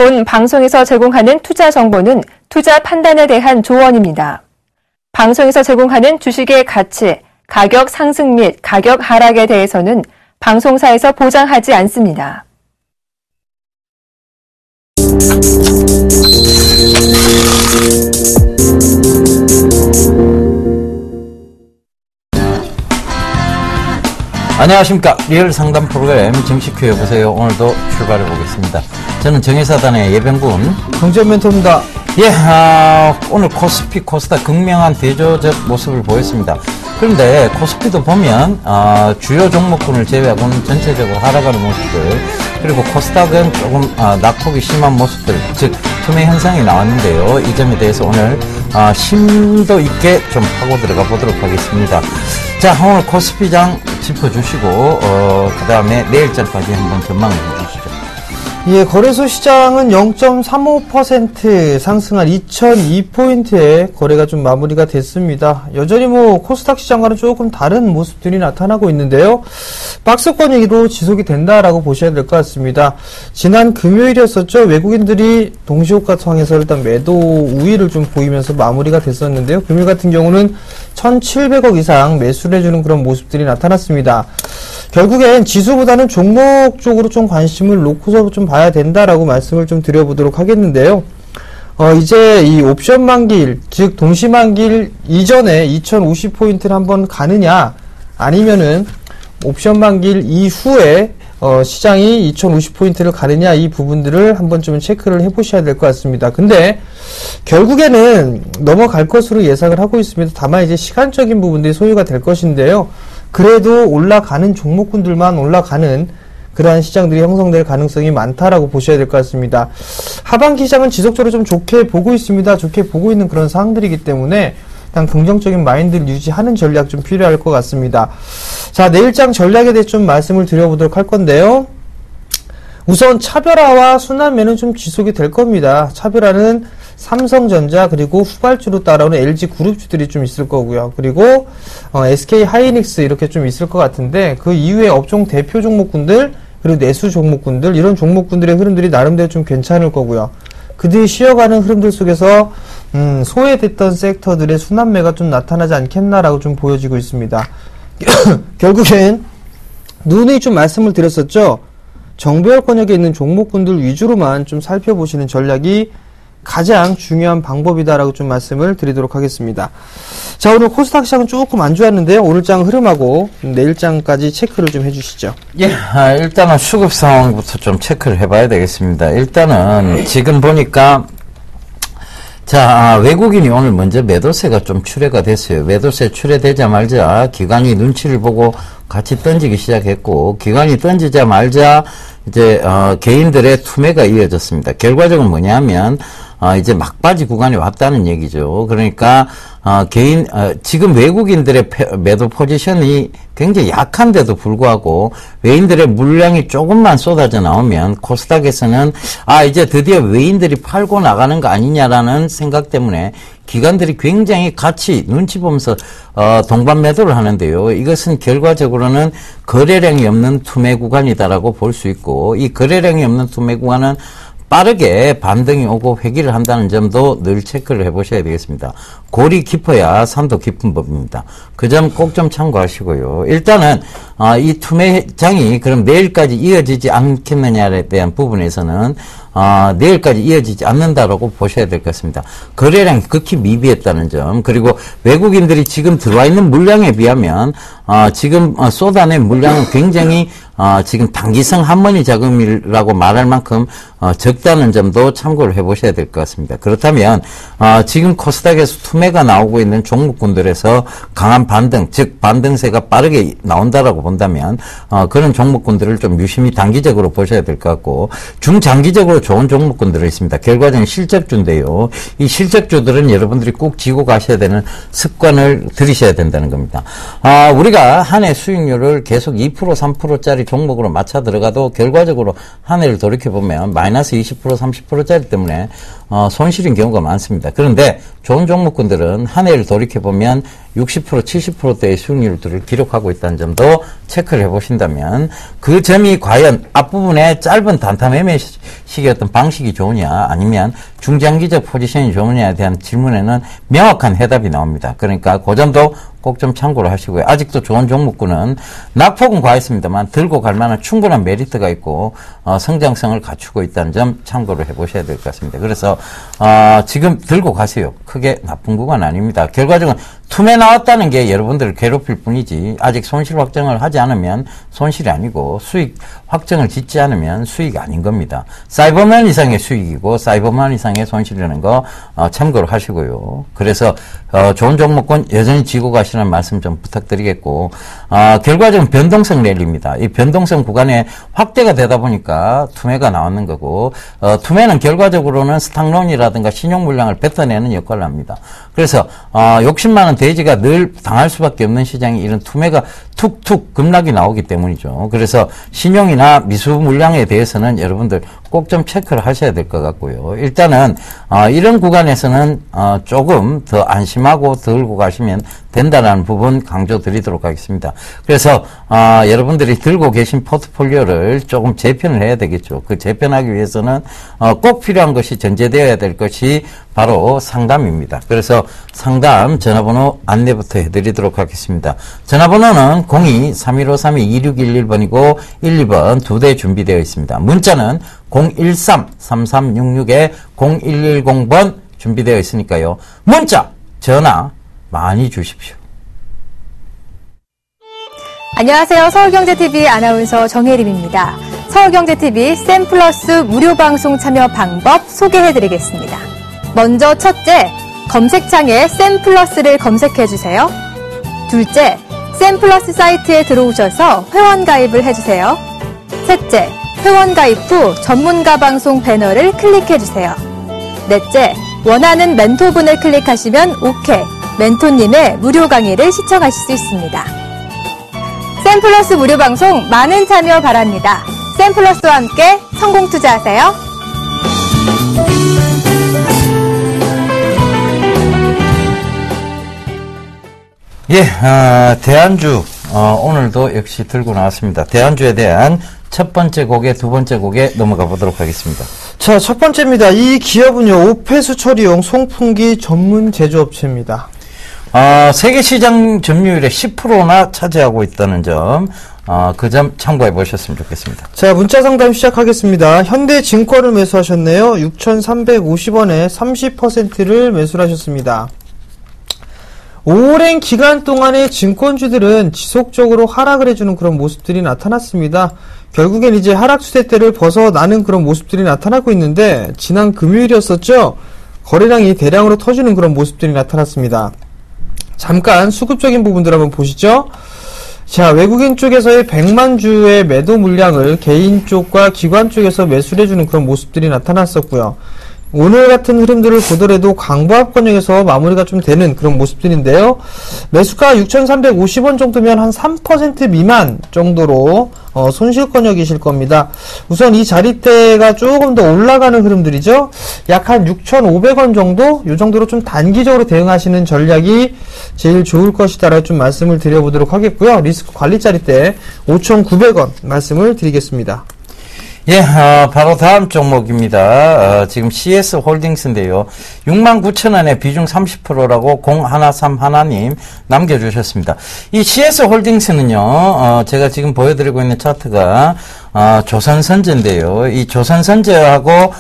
본 방송에서 제공하는 투자 정보는 투자 판단에 대한 조언입니다. 방송에서 제공하는 주식의 가치, 가격 상승 및 가격 하락에 대해서는 방송사에서 보장하지 않습니다. 안녕하십니까. 리얼 상담 프로그램 정식회 여보세요. 오늘도 출발해 보겠습니다. 저는 정의사단의 예병군 경제멘토입니다. 오늘 코스피, 코스닥 극명한 대조적 모습을 보였습니다. 그런데 코스피도 보면 주요 종목군을 제외하고는 전체적으로 하락하는 모습들, 그리고 코스닥은 조금 낙폭이 심한 모습들, 즉 투매 현상이 나왔는데요. 이 점에 대해서 오늘 심도 있게 좀 하고 들어가 보도록 하겠습니다. 자, 오늘 코스피장 짚어주시고 그 다음에 내일장까지 한번 전망을 해주시죠. 예, 거래소 시장은 0.35% 상승한 2002포인트에 거래가 좀 마무리가 됐습니다. 여전히 코스닥 시장과는 조금 다른 모습들이 나타나고 있는데요. 박스권으로 지속이 된다라고 보셔야 될 것 같습니다. 지난 금요일이었었죠. 외국인들이 동시호가 상에서 일단 매도 우위를 좀 보이면서 마무리가 됐었는데요. 금요일 같은 경우는 1,700억 이상 매수를 해주는 그런 모습들이 나타났습니다. 결국엔 지수보다는 종목 쪽으로 좀 관심을 놓고서 좀 봐야 된다라고 말씀을 좀 드려보도록 하겠는데요. 이제 이 옵션 만기일, 즉 동시 만기일 이전에 2050포인트를 한번 가느냐, 아니면은 옵션 만기일 이후에 시장이 2050포인트를 가느냐, 이 부분들을 한번 좀 체크를 해보셔야 될 것 같습니다. 근데 결국에는 넘어갈 것으로 예상을 하고 있습니다. 다만 이제 시간적인 부분들이 소요가 될 것인데요. 그래도 올라가는 종목군들만 올라가는 그러한 시장들이 형성될 가능성이 많다라고 보셔야 될 것 같습니다. 하반기 시장은 지속적으로 좀 좋게 보고 있습니다. 좋게 보고 있는 그런 상황들이기 때문에 일단 긍정적인 마인드를 유지하는 전략 좀 필요할 것 같습니다. 자, 내일장 전략에 대해 좀 말씀을 드려보도록 할 건데요. 우선 차별화와 순환매는 좀 지속이 될 겁니다. 차별화는 삼성전자 그리고 후발주로 따라오는 LG그룹주들이 좀 있을 거고요. 그리고 SK하이닉스 이렇게 좀 있을 것 같은데, 그 이후에 업종 대표 종목군들 그리고 내수 종목군들, 이런 종목군들의 흐름들이 나름대로 좀 괜찮을 거고요. 그들이 쉬어가는 흐름들 속에서 소외됐던 섹터들의 순환매가 좀 나타나지 않겠나라고 좀 보여지고 있습니다. 결국엔 누누이 좀 말씀을 드렸었죠. 정배열권역에 있는 종목군들 위주로만 좀 살펴보시는 전략이 가장 중요한 방법이다라고 좀 말씀을 드리도록 하겠습니다. 자, 오늘 코스닥 시장은 조금 안 좋았는데요. 오늘장 흐름하고 내일장까지 체크를 좀 해주시죠. 예, 일단은 수급 상황부터 좀 체크를 해봐야 되겠습니다. 일단은 지금 보니까 외국인이 오늘 먼저 매도세가 좀 출회가 됐어요. 매도세 출회되자마자 기관이 눈치를 보고 같이 던지기 시작했고, 기관이 던지자 말자 이제 개인들의 투매가 이어졌습니다. 결과적으로 뭐냐면 이제 막바지 구간에 왔다는 얘기죠. 그러니까 지금 외국인들의 매도 포지션이 굉장히 약한데도 불구하고 외인들의 물량이 조금만 쏟아져 나오면 코스닥에서는 이제 드디어 외인들이 팔고 나가는 거 아니냐라는 생각 때문에 기관들이 굉장히 같이 눈치 보면서 동반 매도를 하는데요. 이것은 결과적으로는 거래량이 없는 투매 구간이다라고 볼 수 있고, 이 거래량이 없는 투매 구간은 빠르게 반등이 오고 회귀를 한다는 점도 늘 체크를 해보셔야 되겠습니다. 골이 깊어야 산도 깊은 법입니다. 그 점 꼭 좀 참고하시고요. 일단은 이 투매장이 그럼 내일까지 이어지지 않겠느냐에 대한 부분에서는 내일까지 이어지지 않는다라고 보셔야 될 것 같습니다. 거래량이 극히 미비했다는 점, 그리고 외국인들이 지금 들어와 있는 물량에 비하면 지금 쏟아낸 물량은 굉장히 지금 단기성 한머니 자금이라고 말할 만큼 적다는 점도 참고를 해보셔야 될 것 같습니다. 그렇다면 지금 코스닥에서 투매가 나오고 있는 종목군들에서 강한 반등, 즉 반등세가 빠르게 나온다라고 본다면 그런 종목군들을 좀 유심히 단기적으로 보셔야 될 것 같고, 중장기적으로 좋은 종목군들이 있습니다. 결과적인 실적주인데요. 이 실적주들은 여러분들이 꼭 쥐고 가셔야 되는 습관을 들이셔야 된다는 겁니다. 우리가 한 해 수익률을 계속 2%, 3%짜리 종목으로 맞춰 들어가도 결과적으로 한 해를 돌이켜보면 마이너스 20%, 30%짜리 때문에 손실인 경우가 많습니다. 그런데 좋은 종목군들은 한 해를 돌이켜보면 60%, 70%대의 수익률들을 기록하고 있다는 점도 체크를 해보신다면 그 점이 과연 앞부분에 짧은 단타 매매 시기가 어떤 방식이 좋으냐 아니면 중장기적 포지션이 좋으냐에 대한 질문에는 명확한 해답이 나옵니다. 그러니까 그 점도 꼭 좀 참고를 하시고요. 아직도 좋은 종목군은 낙폭은 과했습니다만 들고 갈 만한 충분한 메리트가 있고 성장성을 갖추고 있다는 점 참고를 해보셔야 될 것 같습니다. 그래서 지금 들고 가세요. 크게 나쁜 구간 아닙니다. 결과적으로 툼에 나왔다는 게 여러분들을 괴롭힐 뿐이지 아직 손실 확정을 하지 않으면 손실이 아니고 수익 확정을 짓지 않으면 수익이 아닌 겁니다. 사이버만 이상의 수익이고 사이버만 이상의 손실이라는 거 참고를 하시고요. 그래서 좋은 종목군 여전히 쥐고 가시는 말씀 좀 부탁드리겠고 결과적으로 변동성 랠리입니다. 이 변동성 구간에 확대가 되다 보니까 투매가 나왔는 거고 투매는 결과적으로는 스탁론이라든가 신용 물량을 뱉어내는 역할을 합니다. 그래서 욕심 많은 돼지가 늘 당할 수밖에 없는 시장이 이런 투매가 툭툭 급락이 나오기 때문이죠. 그래서 신용이나 미수 물량에 대해서는 여러분들 꼭 좀 체크를 하셔야 될 것 같고요. 일단은 이런 구간에서는 조금 더 안심하고 들고 가시면 된다는 부분 강조드리도록 하겠습니다. 그래서 여러분들이 들고 계신 포트폴리오를 조금 재편을 해야 되겠죠. 그 재편하기 위해서는 꼭 필요한 것이 전제되어야 될 것이 바로 상담입니다. 그래서 상담 전화번호 안내부터 해드리도록 하겠습니다. 전화번호는 02-3153-2611번이고 1, 2번 두 대 준비되어 있습니다. 문자는 013-3366-0110번 준비되어 있으니까요. 문자, 전화 많이 주십시오. 안녕하세요. 서울경제TV 아나운서 정혜림입니다. 서울경제TV 쌤플러스 무료 방송 참여 방법 소개해드리겠습니다. 먼저 첫째, 검색창에 쌤플러스를 검색해주세요. 둘째, 쌤플러스 사이트에 들어오셔서 회원 가입을 해주세요. 셋째, 회원 가입 후 전문가 방송 배너를 클릭해주세요. 넷째, 원하는 멘토분을 클릭하시면 OK, 멘토님의 무료 강의를 시청하실 수 있습니다. 쌤플러스 무료 방송 많은 참여 바랍니다. 쌤플러스와 함께 성공 투자하세요. 예, 대안주 오늘도 역시 들고 나왔습니다. 대안주에 대한 첫 번째 곡에 두 번째 곡에 넘어가 보도록 하겠습니다. 자, 첫 번째입니다. 이 기업은요, 오폐수 처리용 송풍기 전문 제조업체입니다. 세계 시장 점유율의 10%나 차지하고 있다는 점, 그 점 참고해 보셨으면 좋겠습니다. 자, 문자 상담 시작하겠습니다. 현대증권을 매수하셨네요. 6,350원에 30%를 매수를 하셨습니다. 오랜 기간 동안의 증권주들은 지속적으로 하락을 해주는 그런 모습들이 나타났습니다. 결국엔 이제 하락 추세대를 벗어나는 그런 모습들이 나타나고 있는데, 지난 금요일이었었죠? 거래량이 대량으로 터지는 그런 모습들이 나타났습니다. 잠깐 수급적인 부분들 한번 보시죠. 자, 외국인 쪽에서의 100만 주의 매도 물량을 개인 쪽과 기관 쪽에서 매수를 해주는 그런 모습들이 나타났었고요. 오늘 같은 흐름들을 보더라도 강보합권역에서 마무리가 좀 되는 그런 모습들인데요. 매수가 6,350원 정도면 한 3% 미만 정도로 손실권역이실 겁니다. 우선 이 자리대가 조금 더 올라가는 흐름들이죠. 약 한 6,500원 정도? 이 정도로 좀 단기적으로 대응하시는 전략이 제일 좋을 것이다라고 좀 말씀을 드려보도록 하겠고요. 리스크 관리 자리대 5,900원 말씀을 드리겠습니다. 예, 바로 다음 종목입니다. 지금 CS 홀딩스인데요. 69,000원에 비중 30%라고 0131님 남겨주셨습니다. 이 CS 홀딩스는요, 제가 지금 보여드리고 있는 차트가, 조선선제인데요. 이 조선선제하고,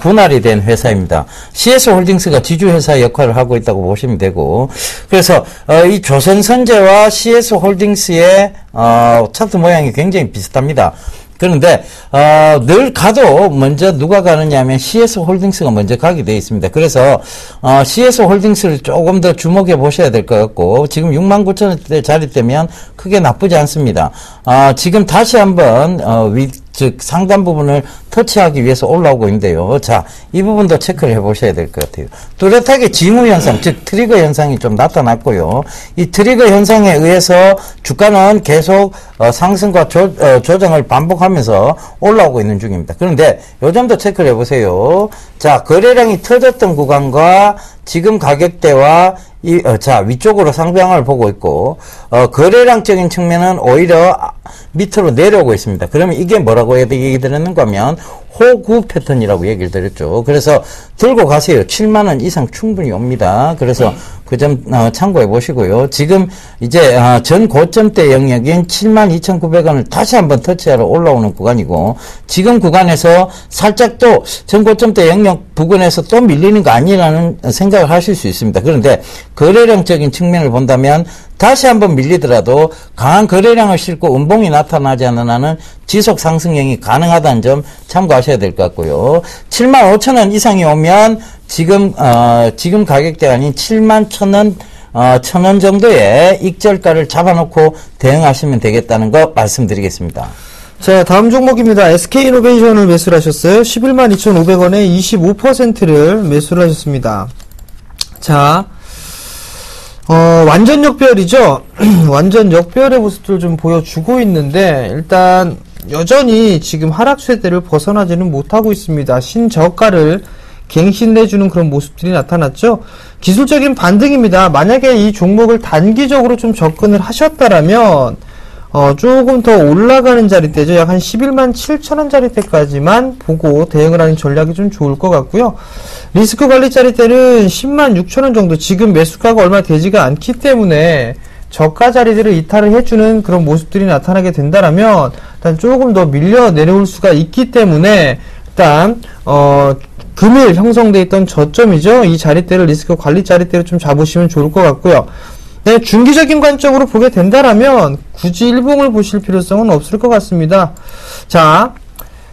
분할이 된 회사입니다. CS 홀딩스가 지주회사 역할을 하고 있다고 보시면 되고, 그래서, 이 조선선제와 CS 홀딩스의, 차트 모양이 굉장히 비슷합니다. 그런데 늘 가도 먼저 누가 가느냐 하면 CS 홀딩스가 먼저 가게 되어 있습니다. 그래서 CS 홀딩스를 조금 더 주목해 보셔야 될 것 같고, 지금 69,000원대 자리대면 크게 나쁘지 않습니다. 지금 다시 한번 즉 상단 부분을 터치하기 위해서 올라오고 있는데요. 자, 이 부분도 체크를 해보셔야 될 것 같아요. 뚜렷하게 징후 현상, 즉 트리거 현상이 좀 나타났고요. 이 트리거 현상에 의해서 주가는 계속 상승과 조정을 반복하면서 올라오고 있는 중입니다. 그런데 요 점도 체크를 해보세요. 자, 거래량이 터졌던 구간과 지금 가격대와 자, 위쪽으로 상방을 보고 있고, 거래량적인 측면은 오히려 밑으로 내려오고 있습니다. 그러면 이게 뭐라고 얘기 드렸는가 하면, 호구 패턴이라고 얘기를 드렸죠. 그래서 들고 가세요. 7만 원 이상 충분히 옵니다. 그래서 그 점 참고해 보시고요. 지금 이제 전 고점대 영역인 72,900원을 다시 한번 터치하러 올라오는 구간이고, 지금 구간에서 살짝 또 전 고점대 영역 부근에서 또 밀리는 거 아니라는 생각을 하실 수 있습니다. 그런데 거래량적인 측면을 본다면 다시 한번 밀리더라도 강한 거래량을 싣고 음봉이 나타나지 않는 한은 지속 상승형이 가능하다는 점 참고하셔야 될 것 같고요. 75,000원 이상이 오면 지금 가격대 아닌 71,000원, 1,000원 정도의 익절가를 잡아놓고 대응하시면 되겠다는 거 말씀드리겠습니다. 자, 다음 종목입니다. SK이노베이션을 매수를 하셨어요. 112,500원에 25%를 매수를 하셨습니다. 자, 완전 역별이죠. 완전 역별의 모습들을 좀 보여주고 있는데, 일단 여전히 지금 하락세대를 벗어나지는 못하고 있습니다. 신저가를 갱신내주는 그런 모습들이 나타났죠. 기술적인 반등입니다. 만약에 이 종목을 단기적으로 좀 접근을 하셨다라면 조금 더 올라가는 자리대죠. 약 한 11만 7천원 자리대까지만 보고 대응을 하는 전략이 좀 좋을 것 같고요. 리스크 관리 자리대는 10만 6천원 정도, 지금 매수가가 얼마 되지가 않기 때문에 저가 자리들을 이탈을 해주는 그런 모습들이 나타나게 된다라면 일단 조금 더 밀려 내려올 수가 있기 때문에 일단 금일 형성되어 있던 저점이죠. 이 자리대를 리스크 관리 자리대로 좀 잡으시면 좋을 것 같고요. 네, 중기적인 관점으로 보게 된다라면 굳이 일봉을 보실 필요성은 없을 것 같습니다. 자,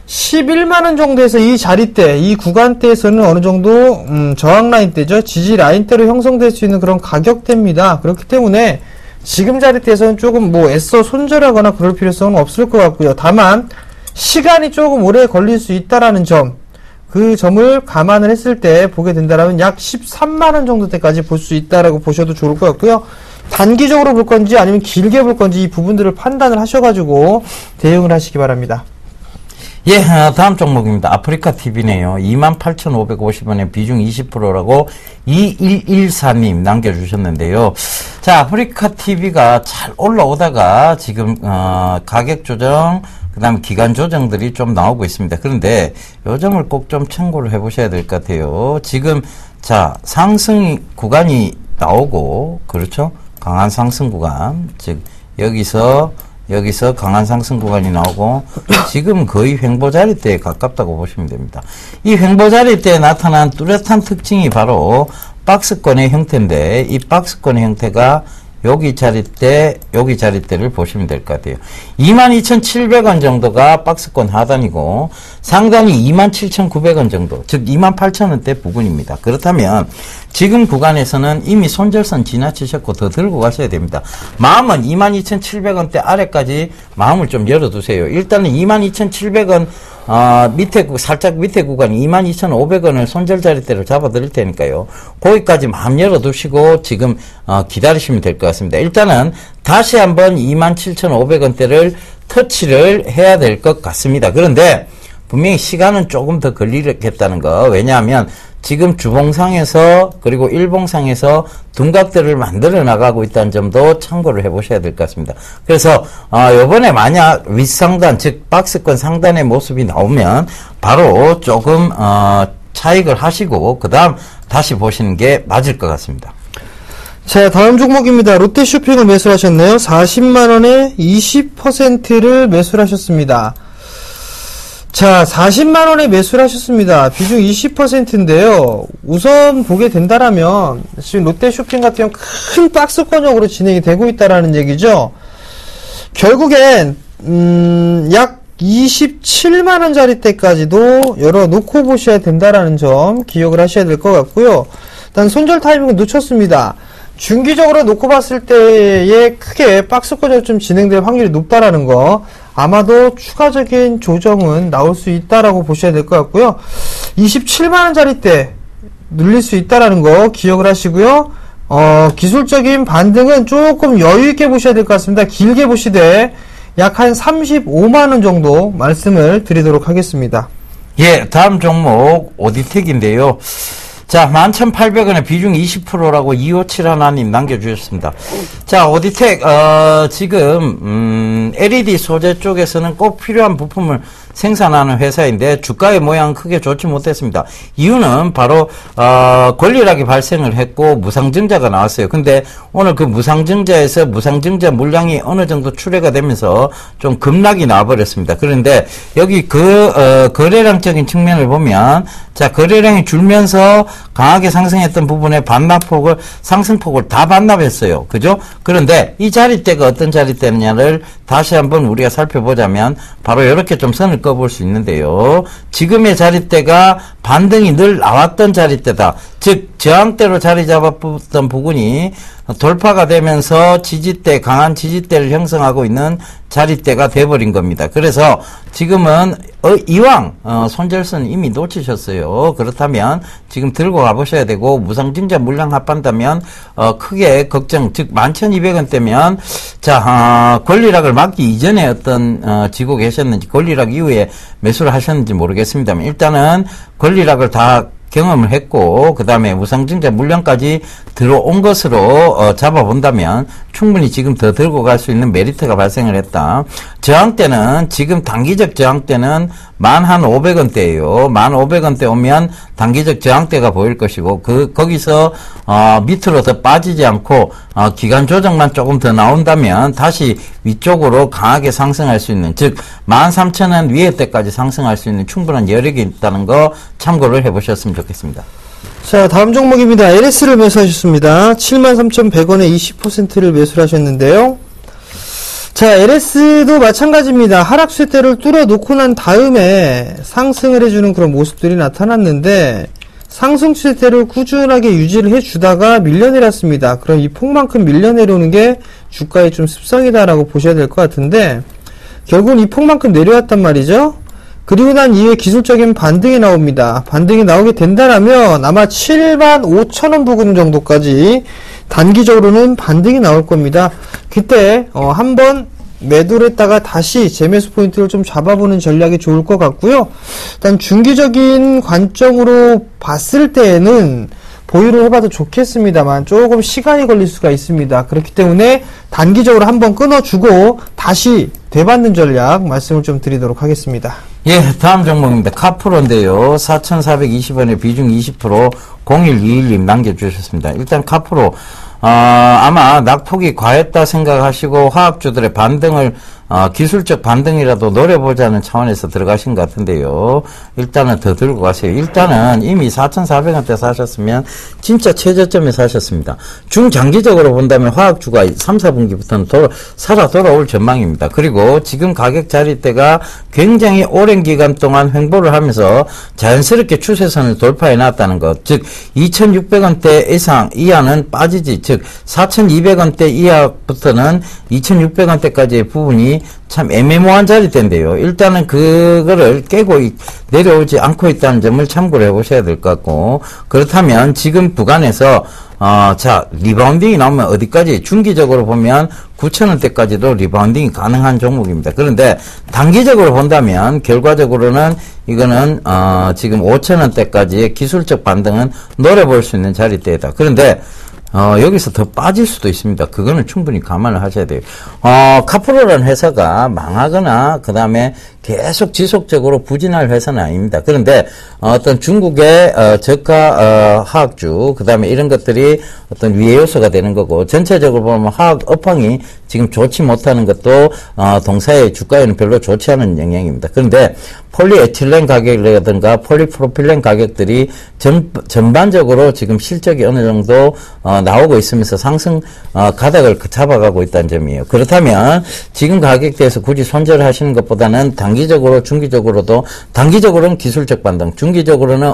11만원 정도에서 이 자리대, 이 구간대에서는 어느 정도 저항 라인대죠. 지지 라인대로 형성될 수 있는 그런 가격대입니다. 그렇기 때문에 지금 자리대에서는 조금 애써 손절하거나 그럴 필요성은 없을 것 같고요. 다만 시간이 조금 오래 걸릴 수 있다라는 점, 그 점을 감안을 했을 때 보게 된다면 약 13만원 정도 때까지 볼 수 있다라고 보셔도 좋을 것 같고요. 단기적으로 볼 건지 아니면 길게 볼 건지 이 부분들을 판단을 하셔가지고 대응을 하시기 바랍니다. 예, 다음 종목입니다. 아프리카TV네요. 28,550원에 비중 20%라고 2114님 남겨주셨는데요. 자, 아프리카TV가 잘 올라오다가 지금 가격 조정, 그 다음에 기간 조정들이 좀 나오고 있습니다. 그런데 요 점을 꼭 좀 참고를 해보셔야 될 것 같아요. 지금 자, 상승 구간이 나오고, 그렇죠? 강한 상승 구간, 즉 여기서 강한 상승 구간이 나오고, 지금 거의 횡보자리대에 가깝다고 보시면 됩니다. 이 횡보자리대에 나타난 뚜렷한 특징이 바로 박스권의 형태인데, 이 박스권의 형태가 여기 자리대를 보시면 될 것 같아요. 22,700원 정도가 박스권 하단이고, 상단이 27,900원 정도, 즉 28,000원대 부근입니다. 그렇다면 지금 구간에서는 이미 손절선 지나치셨고 더 들고 가셔야 됩니다. 마음은 22,700원대 아래까지 마음을 좀 열어두세요. 일단은 22,700원 살짝 밑에 구간 22,500원을 손절 자리대를 잡아드릴 테니까요. 거기까지 마음 열어두시고 지금 기다리시면 될 것 같습니다. 일단은 다시 한번 27,500원대를 터치를 해야 될 것 같습니다. 그런데 분명히 시간은 조금 더 걸리겠다는 거. 왜냐하면 지금 주봉상에서 그리고 일봉상에서 둔각들을 만들어 나가고 있다는 점도 참고를 해보셔야 될 것 같습니다. 그래서 요번에 만약 윗상단, 즉 박스권 상단의 모습이 나오면 바로 조금 차익을 하시고 그 다음 다시 보시는 게 맞을 것 같습니다. 자, 다음 종목입니다. 롯데쇼핑을 매수하셨네요. 40만원에 20%를 매수하셨습니다. 자, 40만원에 매수를 하셨습니다. 비중 20%인데요. 우선 보게 된다라면, 지금 롯데쇼핑 같은 경우 큰 박스권역으로 진행이 되고 있다라는 얘기죠. 결국엔, 약 27만원짜리대까지도 열어놓고 보셔야 된다라는 점 기억을 하셔야 될 것 같고요. 일단 손절 타이밍을 놓쳤습니다. 중기적으로 놓고 봤을 때에 크게 박스권역이 좀 진행될 확률이 높다라는 거, 아마도 추가적인 조정은 나올 수 있다라고 보셔야 될 것 같고요. 27만원짜리대 눌릴 수 있다라는 거 기억을 하시고요. 기술적인 반등은 조금 여유있게 보셔야 될 것 같습니다. 길게 보시되 약 한 35만원 정도 말씀을 드리도록 하겠습니다. 예, 다음 종목 오디텍인데요. 자, 11,800원에 비중 20%라고 2571님 남겨주셨습니다. 자, 오디텍, 지금, LED 소재 쪽에서는 꼭 필요한 부품을 생산하는 회사인데 주가의 모양은 크게 좋지 못했습니다. 이유는 바로 권리락이 발생을 했고 무상증자가 나왔어요. 근데 오늘 그 무상증자에서 무상증자 물량이 어느 정도 출회가 되면서 좀 급락이 나와버렸습니다. 그런데 여기 거래량적인 측면을 보면 자, 거래량이 줄면서 강하게 상승했던 부분에 반납폭을, 상승폭을 다 반납했어요. 그죠? 그런데 이 자릿대가 어떤 자릿대냐를 다시 한번 우리가 살펴보자면 바로 이렇게 좀 선을 꺼볼 수 있는데요. 지금의 자릿대가 반등이 늘 나왔던 자릿대다. 즉, 저항대로 자리 잡았던 부분이 돌파가 되면서 지지대, 강한 지지대를 형성하고 있는 자릿대가 돼버린 겁니다. 그래서 지금은 이왕 손절선 이미 놓치셨어요. 그렇다면 지금 들고 가보셔야 되고 무상증자 물량 합한다면 크게 걱정, 즉 11,200원대면 자 권리락을 막기 이전에 어떤 지고 계셨는지 권리락 이후에 매수를 하셨는지 모르겠습니다만 일단은 권리락을 다 경험을 했고 그 다음에 무상증자 물량까지 들어온 것으로 잡아본다면 충분히 지금 더 들고 갈 수 있는 메리트가 발생을 했다. 저항대는 지금 단기적 저항대는 11,500원대예요. 11,500원대 오면 단기적 저항대가 보일 것이고 거기서 밑으로 더 빠지지 않고 기간 조정만 조금 더 나온다면 다시 위쪽으로 강하게 상승할 수 있는, 즉 13,000원 위에 때까지 상승할 수 있는 충분한 여력이 있다는 거 참고를 해보셨으면 좋겠습니다. 자, 다음 종목입니다. LS를 매수하셨습니다. 73,100원에 20%를 매수를 하셨는데요. 자, LS도 마찬가지입니다. 하락 쇠대를 뚫어놓고 난 다음에 상승을 해주는 그런 모습들이 나타났는데 상승 쇠대를 꾸준하게 유지를 해주다가 밀려내렸습니다. 그럼 이 폭만큼 밀려내려오는 게 주가의 좀 습성이다라고 보셔야 될 것 같은데 결국은 이 폭만큼 내려왔단 말이죠. 그리고 난 이후에 기술적인 반등이 나옵니다. 반등이 나오게 된다라면 아마 75,000원 부근 정도까지 단기적으로는 반등이 나올 겁니다. 그때 한번 매도를 했다가 다시 재매수 포인트를 좀 잡아보는 전략이 좋을 것 같고요. 일단 중기적인 관점으로 봤을 때에는 보유를 해봐도 좋겠습니다만 조금 시간이 걸릴 수가 있습니다. 그렇기 때문에 단기적으로 한번 끊어주고 다시 되받는 전략 말씀을 좀 드리도록 하겠습니다. 예, 다음 종목입니다. 카프로인데요. 4,420원에 비중 20% 0121님 남겨주셨습니다. 일단 카프로 아마 낙폭이 과했다 생각하시고 화학주들의 반등을 기술적 반등이라도 노려보자는 차원에서 들어가신 것 같은데요. 일단은 더 들고 가세요. 일단은 이미 4,400원대 사셨으면 진짜 최저점에 사셨습니다. 중장기적으로 본다면 화학주가 3, 4분기부터는 살아 돌아올 전망입니다. 그리고 지금 가격 자리대가 굉장히 오랜 기간 동안 횡보를 하면서 자연스럽게 추세선을 돌파해 놨다는 것. 즉 2,600원대 이상 이하는 빠지지, 즉 4,200원대 이하부터는 2,600원대까지의 부분이 참 애매모호한 자리대인데요. 일단은 그거를 깨고 내려오지 않고 있다는 점을 참고를 해보셔야 될 것 같고, 그렇다면 지금 구간에서 자, 리바운딩이 나오면 어디까지? 중기적으로 보면 9,000원대까지도 리바운딩이 가능한 종목입니다. 그런데 단기적으로 본다면 결과적으로는 이거는 지금 5,000원대까지의 기술적 반등은 노려볼 수 있는 자리대이다. 그런데 여기서 더 빠질 수도 있습니다. 그거는 충분히 감안을 하셔야 돼요. 카프로라는 회사가 망하거나 그 다음에 계속 지속적으로 부진할 회사는 아닙니다. 그런데 어떤 중국의 저가 화학주 그 다음에 이런 것들이 어떤 위해 요소가 되는 거고, 전체적으로 보면 화학 업황이 지금 좋지 못하는 것도 동사의 주가에는 별로 좋지 않은 영향입니다. 그런데 폴리에틸렌 가격이라든가 폴리프로필렌 가격들이 전반적으로 지금 실적이 어느 정도 나오고 있으면서 상승 가닥을 잡아가고 있다는 점이에요. 그렇다면 지금 가격대에서 굳이 손절을 하시는 것보다는 단기적으로 중기적으로도, 단기적으로는 기술적 반등, 중기적으로는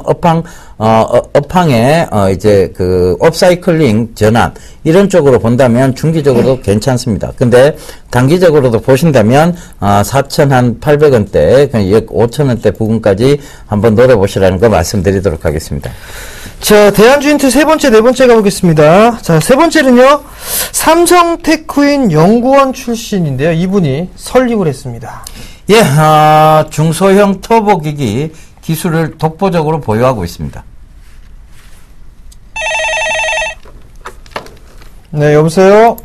업황의 이제 그 업사이클링 전환 이런 쪽으로 본다면 중기적으로도 괜찮습니다. 근데 단기적으로도 보신다면 4,800원대, 5,000원대 부근까지 한번 노려보시라는 거 말씀드리도록 하겠습니다. 자, 대한주인트 세 번째, 네 번째 가보겠습니다. 자, 세 번째는요, 삼성테크인 연구원 출신인데요. 이분이 설립을 했습니다. 예, 중소형 터보기기 기술을 독보적으로 보유하고 있습니다. 네, 여보세요?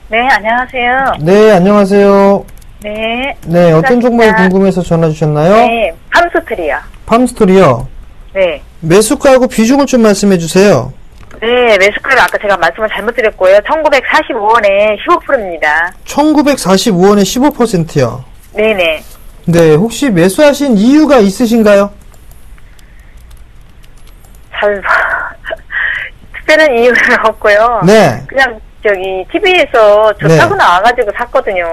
네, 안녕하세요. 네, 안녕하세요. 네. 네, 어떤 종목이 감사합니다. 궁금해서 전화 주셨나요? 네, 팜스트리요. 팜스토리요. 네. 매수가하고 비중을 좀 말씀해 주세요. 네, 매수가를 아까 제가 말씀을 잘못 드렸고요. 1945원에 15%입니다. 1945원에 15%요. 네네. 네, 혹시 매수하신 이유가 있으신가요? 특별한 이유는 없고요. 네. 그냥 TV에서 좋다고 네. 나와가지고 샀거든요.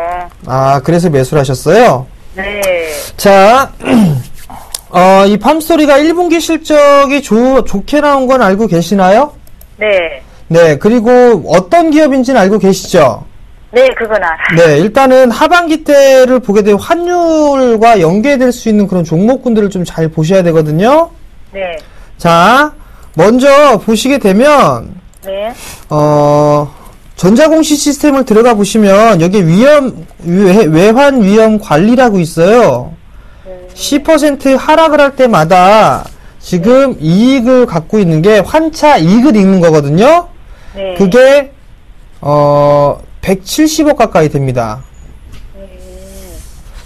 아, 그래서 매수를 하셨어요? 네. 자, 이 팜스토리가 1분기 실적이 좋게 나온 건 알고 계시나요? 네. 네, 그리고 어떤 기업인지는 알고 계시죠? 네, 그건 알아요. 네, 일단은 하반기 때를 보게 되면 환율과 연계될 수 있는 그런 종목군들을 좀 잘 보셔야 되거든요. 네. 자, 먼저 보시게 되면, 네. 전자공시 시스템을 들어가 보시면, 여기 외환 위험 관리라고 있어요. 10% 하락을 할 때마다 지금 이익을 갖고 있는 게 환차 이익을 읽는 거거든요. 네. 그게 170억 가까이 됩니다.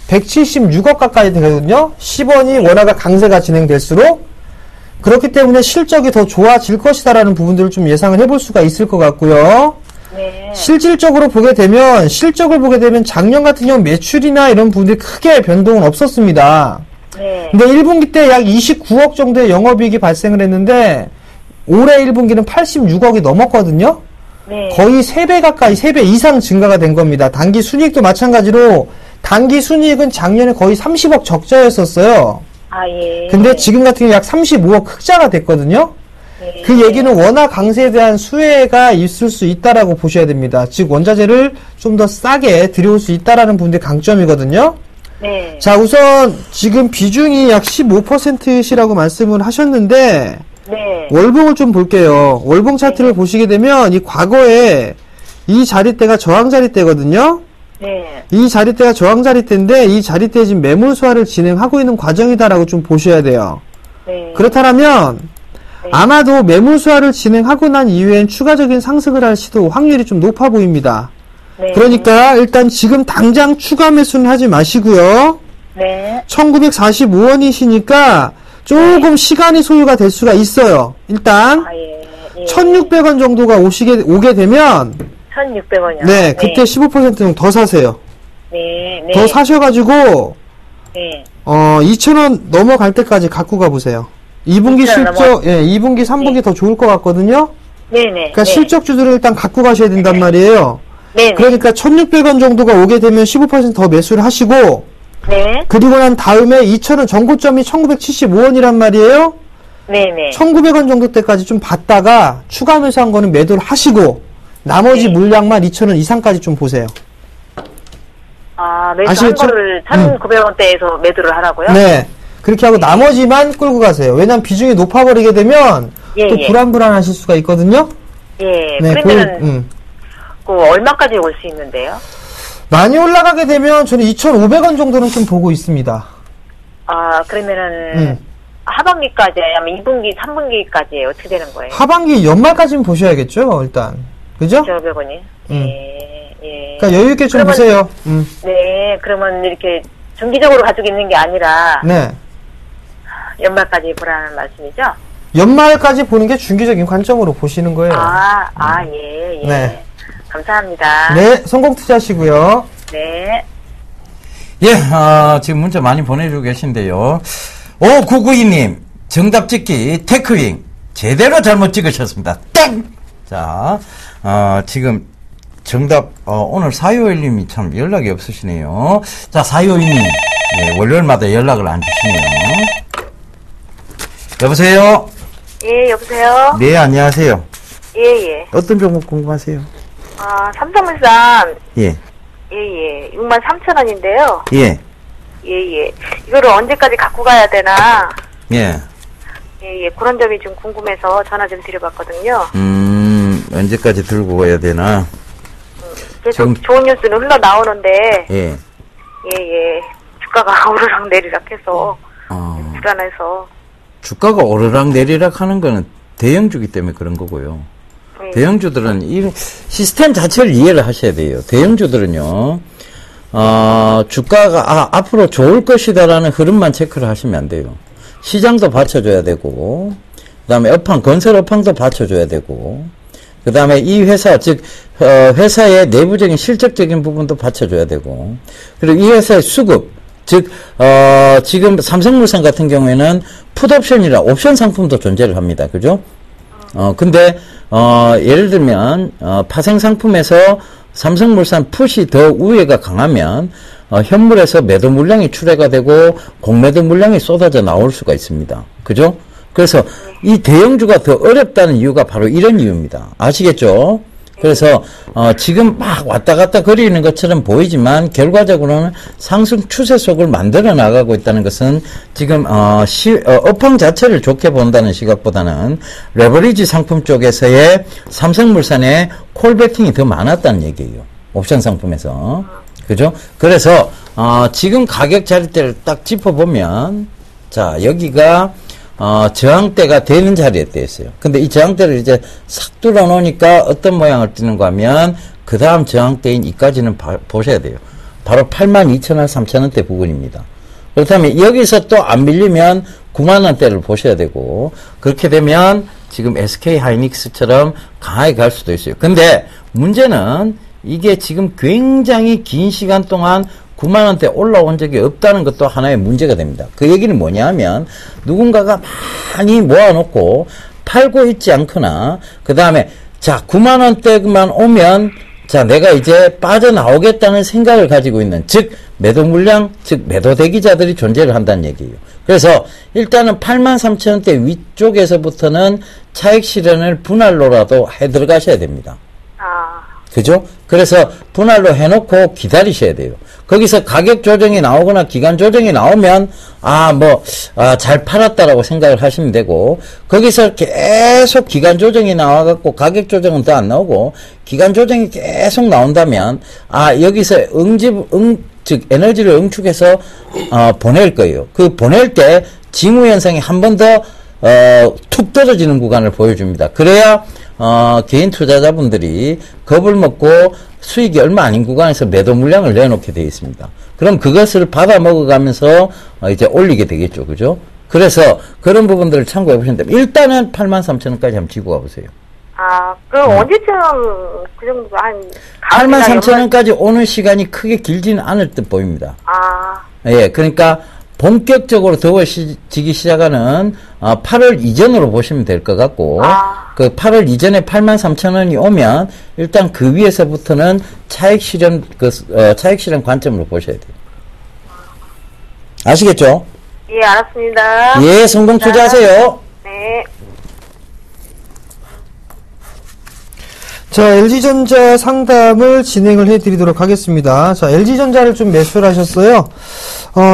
176억 가까이 되거든요. 10원이 원화가 강세가 진행될수록 그렇기 때문에 실적이 더 좋아질 것이다라는 부분들을 좀 예상을 해볼 수가 있을 것 같고요. 네. 실질적으로 실적을 보게 되면 작년 같은 경우 매출이나 이런 부분들이 크게 변동은 없었습니다. 네. 근데 1분기 때 약 29억 정도의 영업이익이 발생을 했는데 올해 1분기는 86억이 넘었거든요. 네. 거의 3배 가까이, 3배 이상 증가가 된 겁니다. 단기 순이익도 마찬가지로 단기 순이익은 작년에 거의 30억 적자였었어요. 아, 예. 근데 지금 같은 경우 약 35억 흑자가 됐거든요. 네. 그 얘기는 원화 강세에 대한 수혜가 있을 수 있다라고 보셔야 됩니다. 즉 원자재를 좀 더 싸게 들여올 수 있다라는 부분이 강점이거든요. 네. 자, 우선 지금 비중이 약 15%시라고 말씀을 하셨는데 네. 월봉을 좀 볼게요. 월봉 차트를 보시게 되면 이 과거에 이 자리대가 저항 자리대거든요. 네. 이 자리대가 저항 자리대인데 이 자리대에 지금 매물 소화를 진행하고 있는 과정이다라고 좀 보셔야 돼요. 네. 그렇다면 아마도 매물 소화를 진행하고 난 이후엔 추가적인 상승을 할 시도 확률이 좀 높아 보입니다. 네. 그러니까 일단 지금 당장 추가 매수는 하지 마시고요. 네. 1945원이시니까 조금 시간이 소요가 될 수가 있어요. 일단 아, 예. 예. 1600원 정도가 오게 되면 1600원이요. 네, 그때 15% 더 사세요. 네. 네. 더 사셔가지고 네. 2,000원 넘어갈 때까지 갖고 가보세요. 2분기 2,000원 실적, 예, 2분기, 3분기 더 좋을 것 같거든요. 네네. 그러니까 네. 실적주들을 일단 갖고 가셔야 된단 말이에요. 네네. 그러니까 1,600원 정도가 오게 되면 15%더 매수를 하시고, 네. 그리고 난 다음에 2,000원 전고점이 1975원이란 말이에요. 네네. 1,900원 정도 때까지 좀 봤다가 추가 매수한 거는 매도를 하시고 나머지 네. 물량만 2,000원 이상까지 좀 보세요. 아, 매수한 아시겠죠? 거를 1,900원대에서 매도를 하라고요? 네. 그렇게 하고 나머지만 끌고 가세요. 왜냐면 비중이 높아버리게 되면 예, 또 예. 불안하실 수가 있거든요. 예. 네, 그러면은 그 얼마까지 올 수 있는데요? 많이 올라가게 되면 저는 2,500원 정도는 좀 보고 있습니다. 아, 그러면은 하반기까지 아니면 2분기, 3분기까지 어떻게 되는 거예요? 하반기 연말까지는 보셔야겠죠, 일단. 그죠? 2,500원이? 음. 예. 예. 그러니까 여유 있게 좀 그러면- 보세요. 네. 그러면 이렇게 정기적으로 가지고 있는 게 아니라 네. 연말까지 보라는 말씀이죠? 연말까지 보는 게 중기적인 관점으로 보시는 거예요. 예, 예. 네. 감사합니다. 네, 성공 투자하시고요. 네. 예, 지금 문자 많이 보내주고 계신데요. 5992님, 정답 찍기, 테크윙, 제대로 잘못 찍으셨습니다. 땡! 자, 지금 정답, 오늘 421님이 참 연락이 없으시네요. 자, 421님, 예, 월요일마다 연락을 안 주시네요. 여보세요? 예, 여보세요? 네, 안녕하세요. 예, 예. 어떤 종목 궁금하세요? 삼성물산, 예, 예. 63,000원인데요. 예, 예. 이거를 언제까지 갖고 가야 되나? 예. 예. 그런 점이 좀 궁금해서 전화 좀 드려봤거든요. 언제까지 들고 가야 되나? 계속 지금- 좋은 뉴스는 흘러나오는데, 예. 예. 주가가 오르락 내리락 해서, 불안해서. 주가가 오르락 내리락 하는 거는 대형주기 때문에 그런 거고요. 예. 대형주들은 이 시스템 자체를 이해를 하셔야 돼요. 대형주들은요, 주가가, 앞으로 좋을 것이다라는 흐름만 체크를 하시면 안 돼요. 시장도 받쳐줘야 되고, 그 다음에 건설 업황도 받쳐줘야 되고, 그 다음에 이 회사, 즉, 회사의 내부적인 실적적인 부분도 받쳐줘야 되고, 그리고 이 회사의 수급, 즉, 지금 삼성물산 같은 경우에는 풋옵션이라 옵션 상품도 존재를 합니다. 그죠? 근데, 예를 들면, 파생 상품에서 삼성물산 풋이 더 우위가 강하면, 현물에서 매도 물량이 출회가 되고, 공매도 물량이 쏟아져 나올 수가 있습니다. 그죠? 그래서 이 대형주가 더 어렵다는 이유가 바로 이런 이유입니다. 아시겠죠? 그래서 지금 막 왔다 갔다 거리는 것처럼 보이지만 결과적으로는 상승 추세 속을 만들어 나가고 있다는 것은 지금 업황 자체를 좋게 본다는 시각보다는 레버리지 상품 쪽에서의 삼성물산의 콜베팅이 더 많았다는 얘기예요. 옵션 상품에서. 그죠? 그래서 지금 가격 자리대를 딱 짚어보면 자 여기가 저항대가 되는 자리에 떼있어요. 근데 이 저항대를 이제 싹 뚫어 놓으니까 어떤 모양을 띠는가 하면, 그 다음 저항대인 이까지는 보셔야 돼요. 바로 82,000원, 3,000원대 부근입니다. 그렇다면 여기서 또 안 밀리면 9만원대를 보셔야 되고, 그렇게 되면 지금 SK 하이닉스처럼 강하게 갈 수도 있어요. 근데 문제는 이게 지금 굉장히 긴 시간 동안 9만원대 올라온 적이 없다는 것도 하나의 문제가 됩니다. 그 얘기는 뭐냐 하면 누군가가 많이 모아놓고 팔고 있지 않거나 그 다음에 자 9만원대만 오면 자 내가 이제 빠져나오겠다는 생각을 가지고 있는 즉 매도 물량 즉 매도 대기자들이 존재를 한다는 얘기예요. 그래서 일단은 83,000원대 위쪽에서부터는 차익 실현을 분할로라도 해 들어가셔야 됩니다. 그죠? 그래서 분할로 해놓고 기다리셔야 돼요. 거기서 가격 조정이 나오거나 기간 조정이 나오면 잘 팔았다라고 생각을 하시면 되고, 거기서 계속 기간 조정이 나와갖고 가격 조정은 더 안 나오고 기간 조정이 계속 나온다면 여기서 즉 에너지를 응축해서 보낼 거예요. 그 보낼 때 징후 현상이 한 번 더 툭 떨어지는 구간을 보여줍니다. 그래야 개인 투자자분들이 겁을 먹고 수익이 얼마 아닌 구간에서 매도 물량을 내놓게 되어 있습니다. 그럼 그것을 받아 먹어가면서 이제 올리게 되겠죠. 그죠? 그래서 그런 부분들을 참고해 보시면 됩니다. 일단은 83,000원까지 한번 쥐고 가보세요. 그럼 언제쯤 그 정도 83,000원까지 오는 시간이 크게 길지는 않을 듯 보입니다. 예, 그러니까 본격적으로 더워지기 시작하는 8월 이전으로 보시면 될 것 같고, 그 8월 이전에 83,000원이 오면 일단 그 위에서부터는 차익 실현 관점으로 보셔야 돼요. 아시겠죠? 예, 알았습니다. 예, 성공 투자하세요. 네. 자, LG전자 상담을 진행을 해드리도록 하겠습니다. 자, LG전자를 좀 매수를 하셨어요.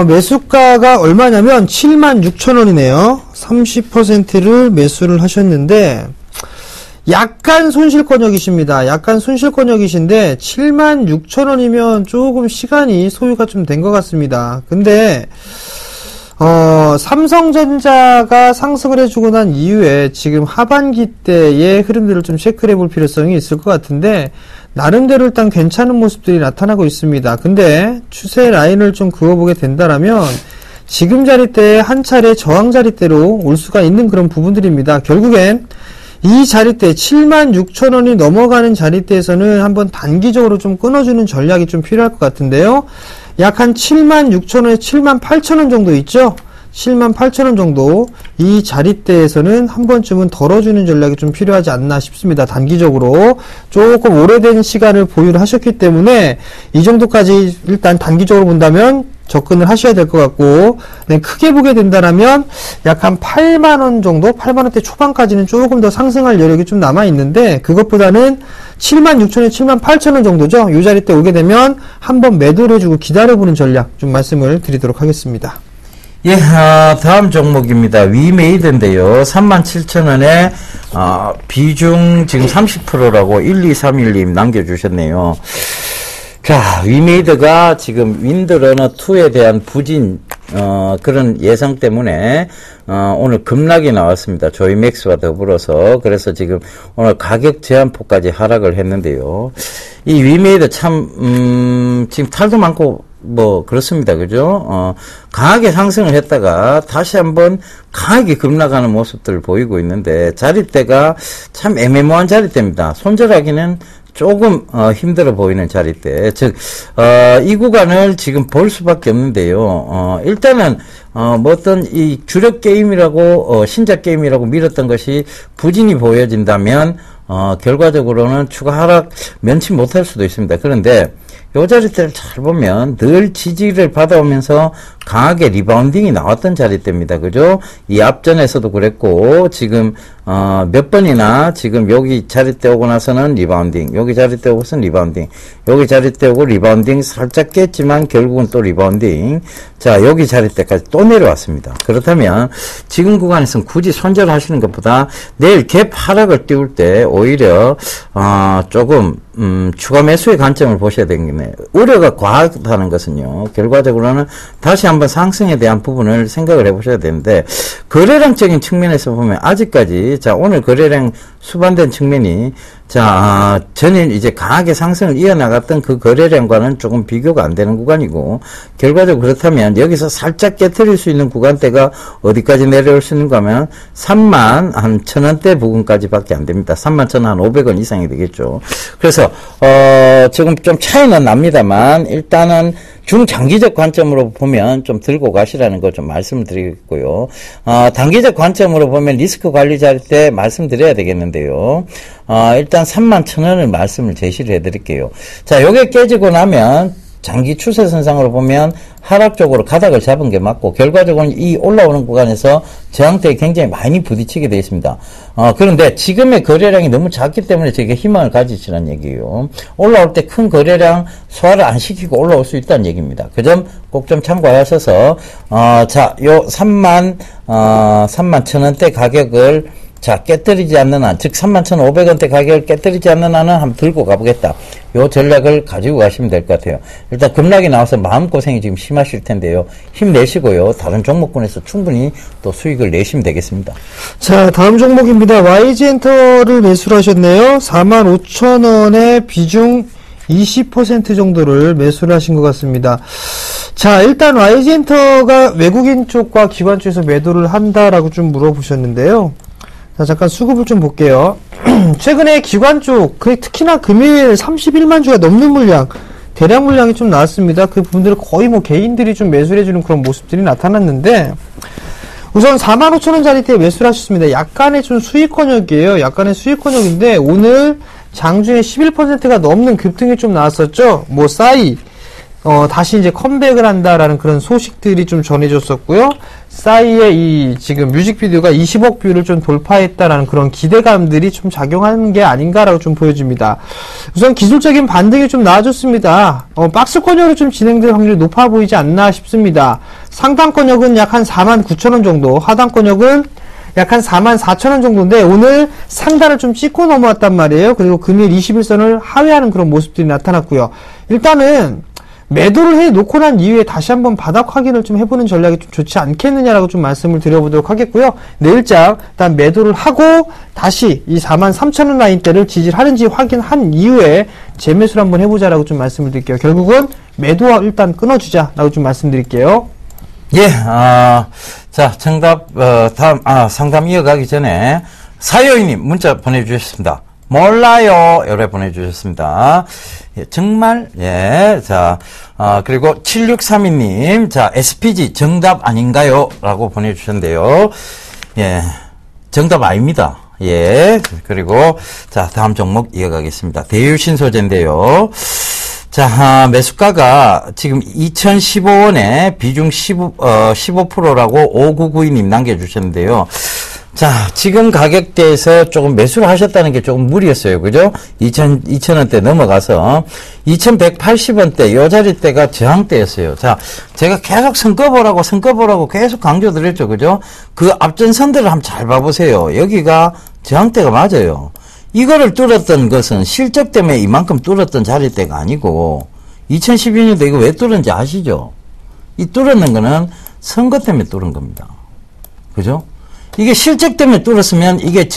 매수가가 얼마냐면 76,000원이네요. 30%를 매수를 하셨는데, 약간 손실권역이십니다. 약간 손실권역이신데, 76,000원이면 조금 시간이 소요가 좀 된 것 같습니다. 근데, 삼성전자가 상승을 해주고 난 이후에 지금 하반기 때의 흐름들을 좀 체크를 해볼 필요성이 있을 것 같은데, 나름대로 일단 괜찮은 모습들이 나타나고 있습니다. 근데 추세 라인을 좀 그어보게 된다라면 지금 자리대에 한 차례 저항 자리대로 올 수가 있는 그런 부분들입니다. 결국엔 이 자리대 76,000원이 넘어가는 자리대에서는 한번 단기적으로 좀 끊어주는 전략이 좀 필요할 것 같은데요. 약 한 76,000원에 78,000원 정도 있죠. 78,000원 정도 이 자리대에서는 한 번쯤은 덜어주는 전략이 좀 필요하지 않나 싶습니다. 단기적으로 조금 오래된 시간을 보유를 하셨기 때문에 이 정도까지 일단 단기적으로 본다면 접근을 하셔야 될 것 같고, 크게 보게 된다면 약 한 8만원 정도, 8만원대 초반까지는 조금 더 상승할 여력이 좀 남아있는데, 그것보다는 76,000원, 78,000원 정도죠. 이 자리대 오게 되면 한번 매도를 해주고 기다려보는 전략 좀 말씀을 드리도록 하겠습니다. 예, 다음 종목입니다. 위메이드인데요. 37,000원에, 비중 지금 30%라고 1231님 남겨주셨네요. 자, 위메이드가 지금 윈드러너2에 대한 부진 그런 예상 때문에 오늘 급락이 나왔습니다. 조이맥스와 더불어서. 그래서 지금 오늘 가격 제한폭까지 하락을 했는데요. 이 위메이드 참 지금 탈도 많고 뭐 그렇습니다. 그죠? 강하게 상승을 했다가 다시 한번 강하게 급락하는 모습들을 보이고 있는데 자리대가 참 애매모호한 자리대입니다. 손절하기는 조금 힘들어 보이는 자리대. 즉 이 구간을 지금 볼 수밖에 없는데요. 일단은 뭐 어떤 이 주력 게임이라고 신작 게임이라고 밀었던 것이 부진이 보여진다면 결과적으로는 추가 하락 면치 못할 수도 있습니다. 그런데 요 자리대를 잘 보면 늘 지지를 받아오면서 강하게 리바운딩이 나왔던 자리대입니다. 그죠? 이 앞전에서도 그랬고 지금 몇 번이나 지금 여기 자리대 오고 나서는 리바운딩, 여기 자리대 오고서는 리바운딩, 여기 자리대 오고 리바운딩 살짝 깼지만 결국은 또 리바운딩. 자, 여기 자리대까지 또 내려왔습니다. 그렇다면 지금 구간에서는 굳이 손절하시는 것보다 내일 갭 하락을 띄울 때 오히려 조금 추가 매수의 관점을 보셔야 되겠네요. 우려가 과하다는 것은요, 결과적으로는 다시 한번 상승에 대한 부분을 생각을 해보셔야 되는데, 거래량적인 측면에서 보면 아직까지, 자, 오늘 거래량 수반된 측면이, 자, 전일 이제 강하게 상승을 이어나갔던 그 거래량과는 조금 비교가 안 되는 구간이고, 결과적으로 그렇다면 여기서 살짝 깨트릴 수 있는 구간대가 어디까지 내려올 수 있는가 하면 3만 한 1,000원대 부근까지 밖에 안 됩니다. 31,000원 한 500원 이상이 되겠죠. 그래서 지금 좀 차이는 납니다만 일단은 중장기적 관점으로 보면 좀 들고 가시라는 거 좀 말씀을 드리겠고요. 단기적 관점으로 보면 리스크 관리자일 때 말씀드려야 되겠는데요. 일단 31,000원을 말씀을 제시를 해드릴게요. 자, 요게 깨지고 나면 장기 추세선상으로 보면 하락적으로 가닥을 잡은 게 맞고 결과적으로는 이 올라오는 구간에서 저항대에 굉장히 많이 부딪히게 되어 있습니다. 그런데 지금의 거래량이 너무 작기 때문에 저게 희망을 가지시라는 얘기예요. 올라올 때 큰 거래량 소화를 안 시키고 올라올 수 있다는 얘기입니다. 그 점 꼭 좀 참고하셔서 자, 요 31,000원대 가격을 자, 깨뜨리지 않는 한, 즉 31,500원대 가격을 깨뜨리지 않는 한은 한번 들고 가보겠다. 요 전략을 가지고 가시면 될 것 같아요. 일단 급락이 나와서 마음고생이 지금 심하실 텐데요. 힘내시고요. 다른 종목군에서 충분히 또 수익을 내시면 되겠습니다. 자, 다음 종목입니다. YG엔터를 매수를 하셨네요. 45,000원에 비중 20% 정도를 매수를 하신 것 같습니다. 자, 일단 YG엔터가 외국인 쪽과 기관 쪽에서 매도를 한다라고 좀 물어보셨는데요. 자, 잠깐 수급을 좀 볼게요. 최근에 기관 쪽, 특히나 금일 31만 주가 넘는 물량, 대량 물량이 좀 나왔습니다. 그 부분들을 거의 뭐 개인들이 좀 매수를 해주는 그런 모습들이 나타났는데, 우선 45,000원짜리대에 매수를 하셨습니다. 약간의 좀 수익 권역이에요. 약간의 수익 권역인데, 오늘 장중에 11%가 넘는 급등이 좀 나왔었죠. 뭐, 싸이, 다시 이제 컴백을 한다라는 그런 소식들이 좀 전해졌었고요. 싸이의 이 지금 뮤직비디오가 20억 뷰를 좀 돌파했다라는 그런 기대감들이 좀 작용하는 게 아닌가라고 좀 보여집니다. 우선 기술적인 반등이 좀 나아졌습니다. 박스 권역으로 좀 진행될 확률이 높아 보이지 않나 싶습니다. 상단 권역은 약 한 49,000원 정도, 하단 권역은 약 한 44,000원 정도인데 오늘 상단을 좀 찍고 넘어왔단 말이에요. 그리고 금일 21선을 하회하는 그런 모습들이 나타났고요. 일단은 매도를 해놓고 난 이후에 다시 한번 바닥 확인을 좀 해보는 전략이 좀 좋지 않겠느냐라고 좀 말씀을 드려보도록 하겠고요. 내일장 일단 매도를 하고 다시 이 43,000원 라인대를 지지하는지 확인한 이후에 재매수를 한번 해보자라고 좀 말씀을 드릴게요. 결국은 매도와 일단 끊어주자라고 좀 말씀드릴게요. 예, 자, 정답, 다음, 상담 이어가기 전에 사요이님 문자 보내주셨습니다. 몰라요. 요래 보내주셨습니다. 예, 정말, 예, 자, 그리고 7632님, 자, SPG 정답 아닌가요? 라고 보내주셨는데요. 예, 정답 아닙니다. 예, 그리고, 자, 다음 종목 이어가겠습니다. 대유신 소재인데요. 자, 매수가가 지금 2015원에 비중 15%라고 5992님 남겨주셨는데요. 자, 지금 가격대에서 조금 매수를 하셨다는 게 조금 무리였어요. 그죠? 2,000원대 넘어가서 2,180원대 요 자리대가 저항대였어요. 자, 제가 계속 선거보라고 계속 강조드렸죠. 그죠? 그 앞전선들을 한번 잘 봐보세요. 여기가 저항대가 맞아요. 이거를 뚫었던 것은 실적 때문에 이만큼 뚫었던 자리대가 아니고 2012년도 이거 왜 뚫었는지 아시죠? 이 뚫었는 거는 선거 때문에 뚫은 겁니다. 그죠? 이게 실적 때문에 뚫었으면 이게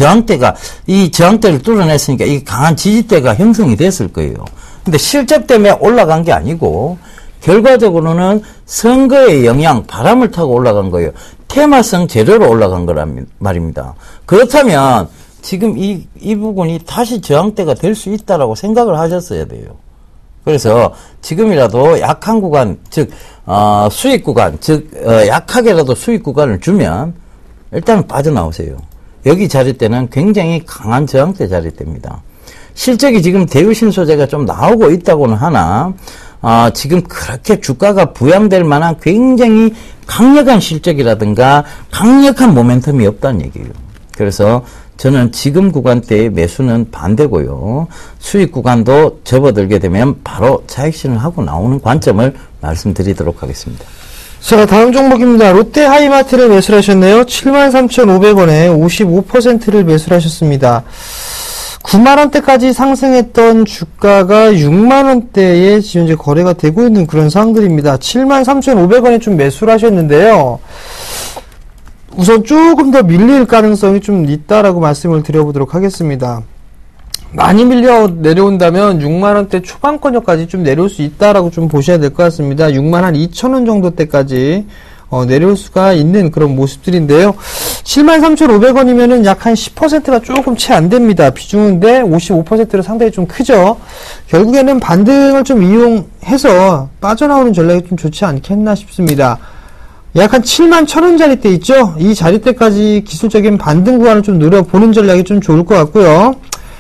이 저항대를 뚫어냈으니까 이게 강한 지지대가 형성이 됐을 거예요. 근데 실적 때문에 올라간 게 아니고 결과적으로는 선거의 영향, 바람을 타고 올라간 거예요. 테마성 재료로 올라간 거란 말입니다. 그렇다면 지금 이 부분이 다시 저항대가 될 수 있다라고 생각을 하셨어야 돼요. 그래서 지금이라도 약한 구간, 즉 수익 구간, 약하게라도 수익 구간을 주면 일단 빠져나오세요. 여기 자리대는 굉장히 강한 저항대 자리대입니다. 실적이 지금 대우신소재가 좀 나오고 있다고는 하나 지금 그렇게 주가가 부양될 만한 굉장히 강력한 실적이라든가 강력한 모멘텀이 없다는 얘기예요. 그래서 저는 지금 구간대의 매수는 반대고요. 수익 구간도 접어들게 되면 바로 차익실현을 하고 나오는 관점을 말씀드리도록 하겠습니다. 자, 다음 종목입니다. 롯데 하이마트를 매수를 하셨네요. 73,500원에 55%를 매수를 하셨습니다. 9만원대까지 상승했던 주가가 6만원대에 지금 이제 거래가 되고 있는 그런 상황들입니다. 73,500원에 좀 매수를 하셨는데요. 우선 조금 더 밀릴 가능성이 좀 있다라고 말씀을 드려보도록 하겠습니다. 많이 밀려 내려온다면 6만원대 초반권역까지 좀 내려올 수 있다라고 좀 보셔야 될 것 같습니다. 62,000원 정도대까지 내려올 수가 있는 그런 모습들인데요. 73,500원이면은 약 한 10%가 조금 채 안 됩니다. 비중인데 55%로 상당히 좀 크죠. 결국에는 반등을 좀 이용해서 빠져나오는 전략이 좀 좋지 않겠나 싶습니다. 약 한 71,000원 자리대 있죠? 이 자리대까지 기술적인 반등 구간을 좀 노려보는 전략이 좀 좋을 것 같고요.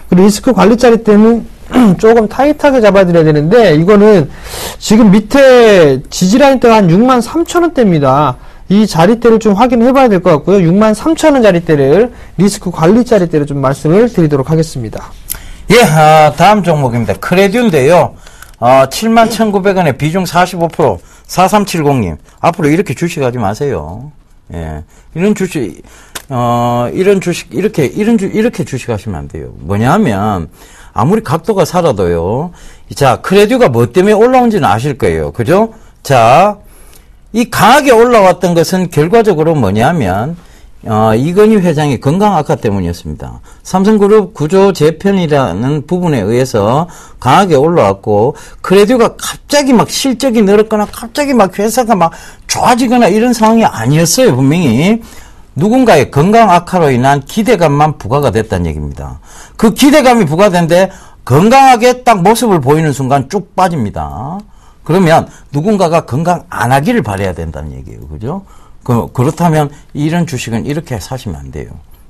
그리고 리스크 관리 자리대는 조금 타이트하게 잡아드려야 되는데, 이거는 지금 밑에 지지라인대가 한 63,000원대입니다. 이 자리대를 좀 확인해 봐야 될 것 같고요. 63,000원 자리대를 리스크 관리 자리대로 좀 말씀을 드리도록 하겠습니다. 예, 다음 종목입니다. 크레듀인데요. 71,900원에 비중 45%, 4370님. 앞으로 이렇게 주식하지 마세요. 예. 이런 주식, 이렇게 주식하시면 안 돼요. 뭐냐 하면, 아무리 각도가 살아도요. 자, 크레듀가 뭐 때문에 올라온지는 아실 거예요. 그죠? 자, 이 강하게 올라왔던 것은 결과적으로 뭐냐면, 이건희 회장의 건강 악화 때문이었습니다. 삼성그룹 구조 재편이라는 부분에 의해서 강하게 올라왔고, 크레듀가 갑자기 막 실적이 늘었거나 갑자기 막 회사가 막 좋아지거나 이런 상황이 아니었어요, 분명히. 누군가의 건강 악화로 인한 기대감만 부과가 됐다는 얘기입니다. 그 기대감이 부과된데 건강하게 딱 모습을 보이는 순간 쭉 빠집니다. 그러면 누군가가 건강 안 하기를 바라야 된다는 얘기예요. 그죠? 그렇다면 이런 주식은 이렇게 사시면 안 돼요.